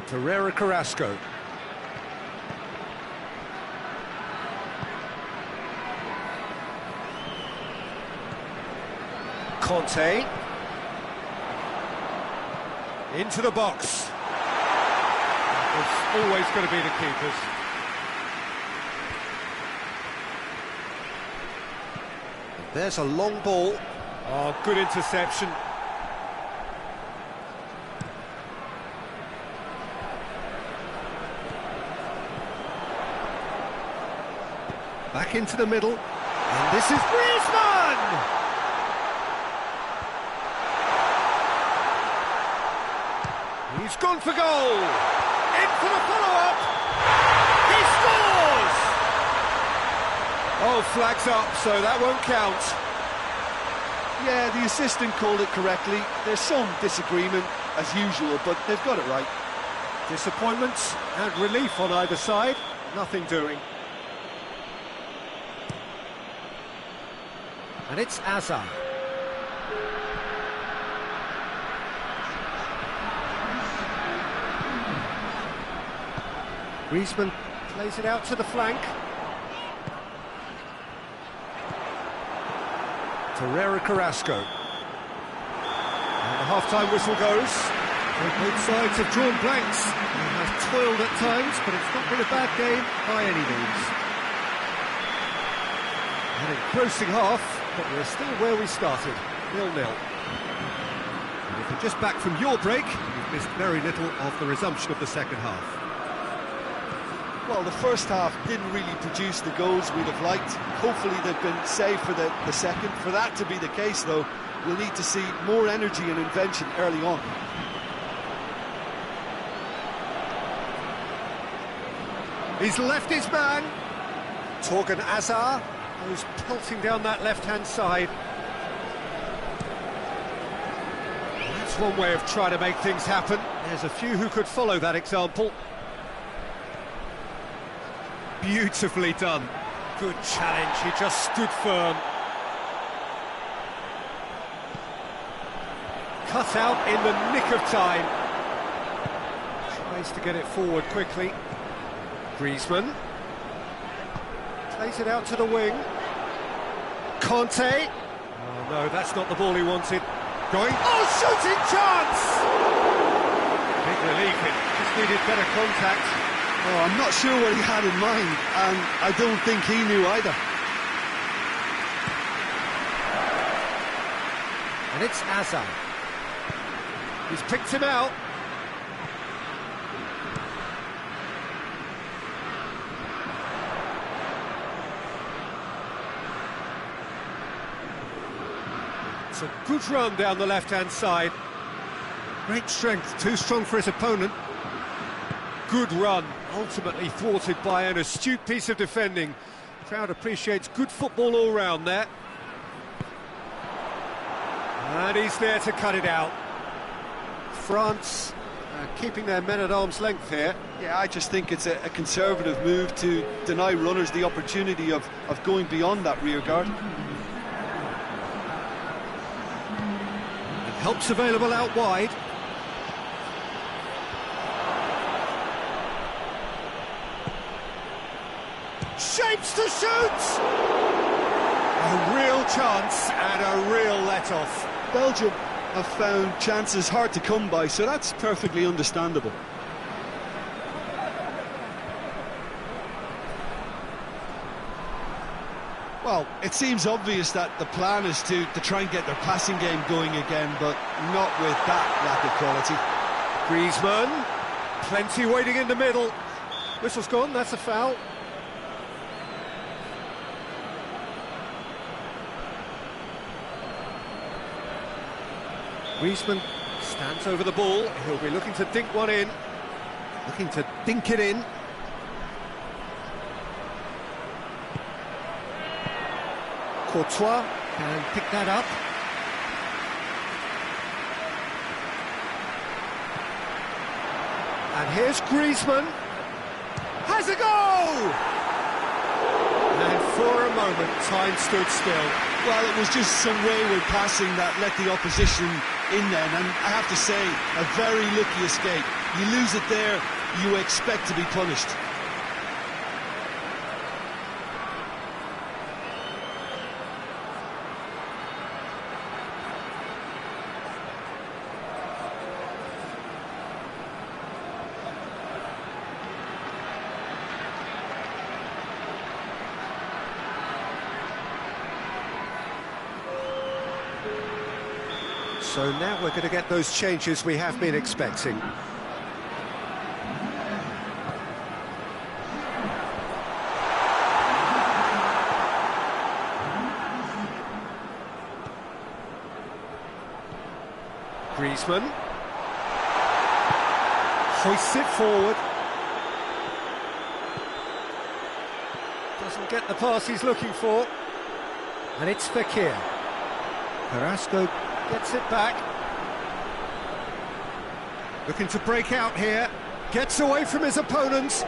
Ferreira Carrasco. Conte. Into the box. It's always going to be the keepers. There's a long ball. Oh, good interception. Back into the middle. And this is Griezmann! He's gone for goal! In for the follow-up! He scores! Oh, flags up, so that won't count. Yeah, the assistant called it correctly. There's some disagreement, as usual, but they've got it right. Disappointment and relief on either side. Nothing doing. And it's Hazard. Griezmann plays it out to the flank. Ferreira Carrasco. And the half-time whistle goes. Both sides have drawn blanks. They have toiled at times, but it's not been a bad game by any means. An engrossing half, but we're still where we started, 0-0. And if you're just back from your break, you've missed very little of the resumption of the second half. Well, the first half didn't really produce the goals we'd have liked. Hopefully they've been saved for the second. For that to be the case, though, we'll need to see more energy and invention early on. He's left his man. Torgan Hazard goes pelting down that left-hand side. That's one way of trying to make things happen. There's a few who could follow that example. Beautifully done. Good challenge, he just stood firm. Cut out in the nick of time. Tries to get it forward quickly. Griezmann. Plays it out to the wing. Conte. Oh no, that's not the ball he wanted. Going, oh, shooting chance! Big relief, it just needed better contact. Oh, I'm not sure what he had in mind, and I don't think he knew either. And it's Hazard. He's picked him out. It's a good run down the left-hand side. Great strength, too strong for his opponent. Good run, ultimately thwarted by an astute piece of defending. Crowd appreciates good football all round there. And he's there to cut it out. France keeping their men at arm's length here. Yeah, I just think it's a conservative move to deny runners the opportunity of going beyond that rear guard. And help's available out wide. Shapes to shoot! A real chance and a real let-off. Belgium have found chances hard to come by, so that's perfectly understandable. Well, it seems obvious that the plan is to try and get their passing game going again, but not with that lack of quality. Griezmann, plenty waiting in the middle. Whistle's gone, that's a foul. Griezmann stands over the ball, he'll be looking to dink one in. Looking to dink it in. Courtois can pick that up. And here's Griezmann. Has a goal! And for a moment, time stood still. Well, it was just some wayward passing that let the opposition in then, and I have to say, a very lucky escape. You lose it there, you expect to be punished. So now we're going to get those changes we have been expecting. Griezmann hoists it forward. Doesn't get the pass he's looking for. And it's Fekir. Carrasco gets it back. Looking to break out here. Gets away from his opponents.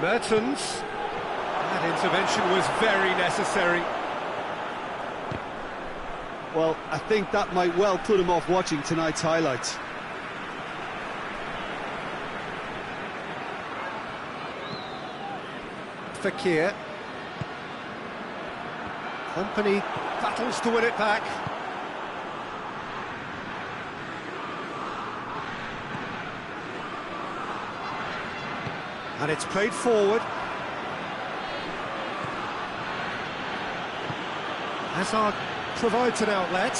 Mertens. That intervention was very necessary. Well, I think that might well put him off watching tonight's highlights. Fekir. Company battles to win it back. And it's played forward. Hazard provides an outlet.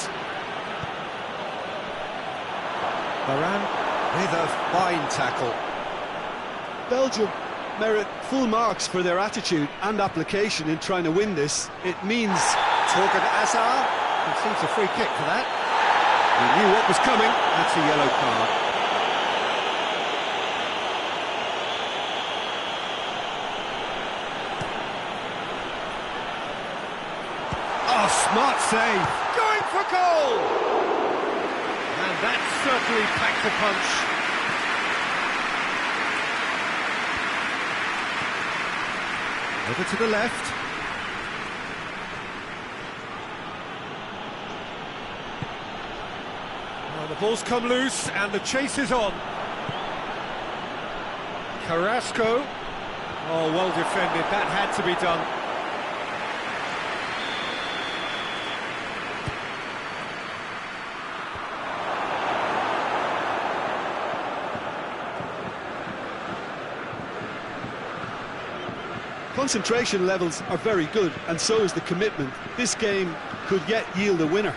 Varane with a fine tackle. Belgium merit full marks for their attitude and application in trying to win this. It means Torgan Hazard concedes a free kick for that. He knew what was coming. That's a yellow card. Oh, smart save. Going for goal! And that certainly packed a punch. Over to the left. Well, the ball's come loose and the chase is on. Carrasco. Oh, well defended. That had to be done. concentration levels are very good, and so is the commitment. This game could yet yield a winner.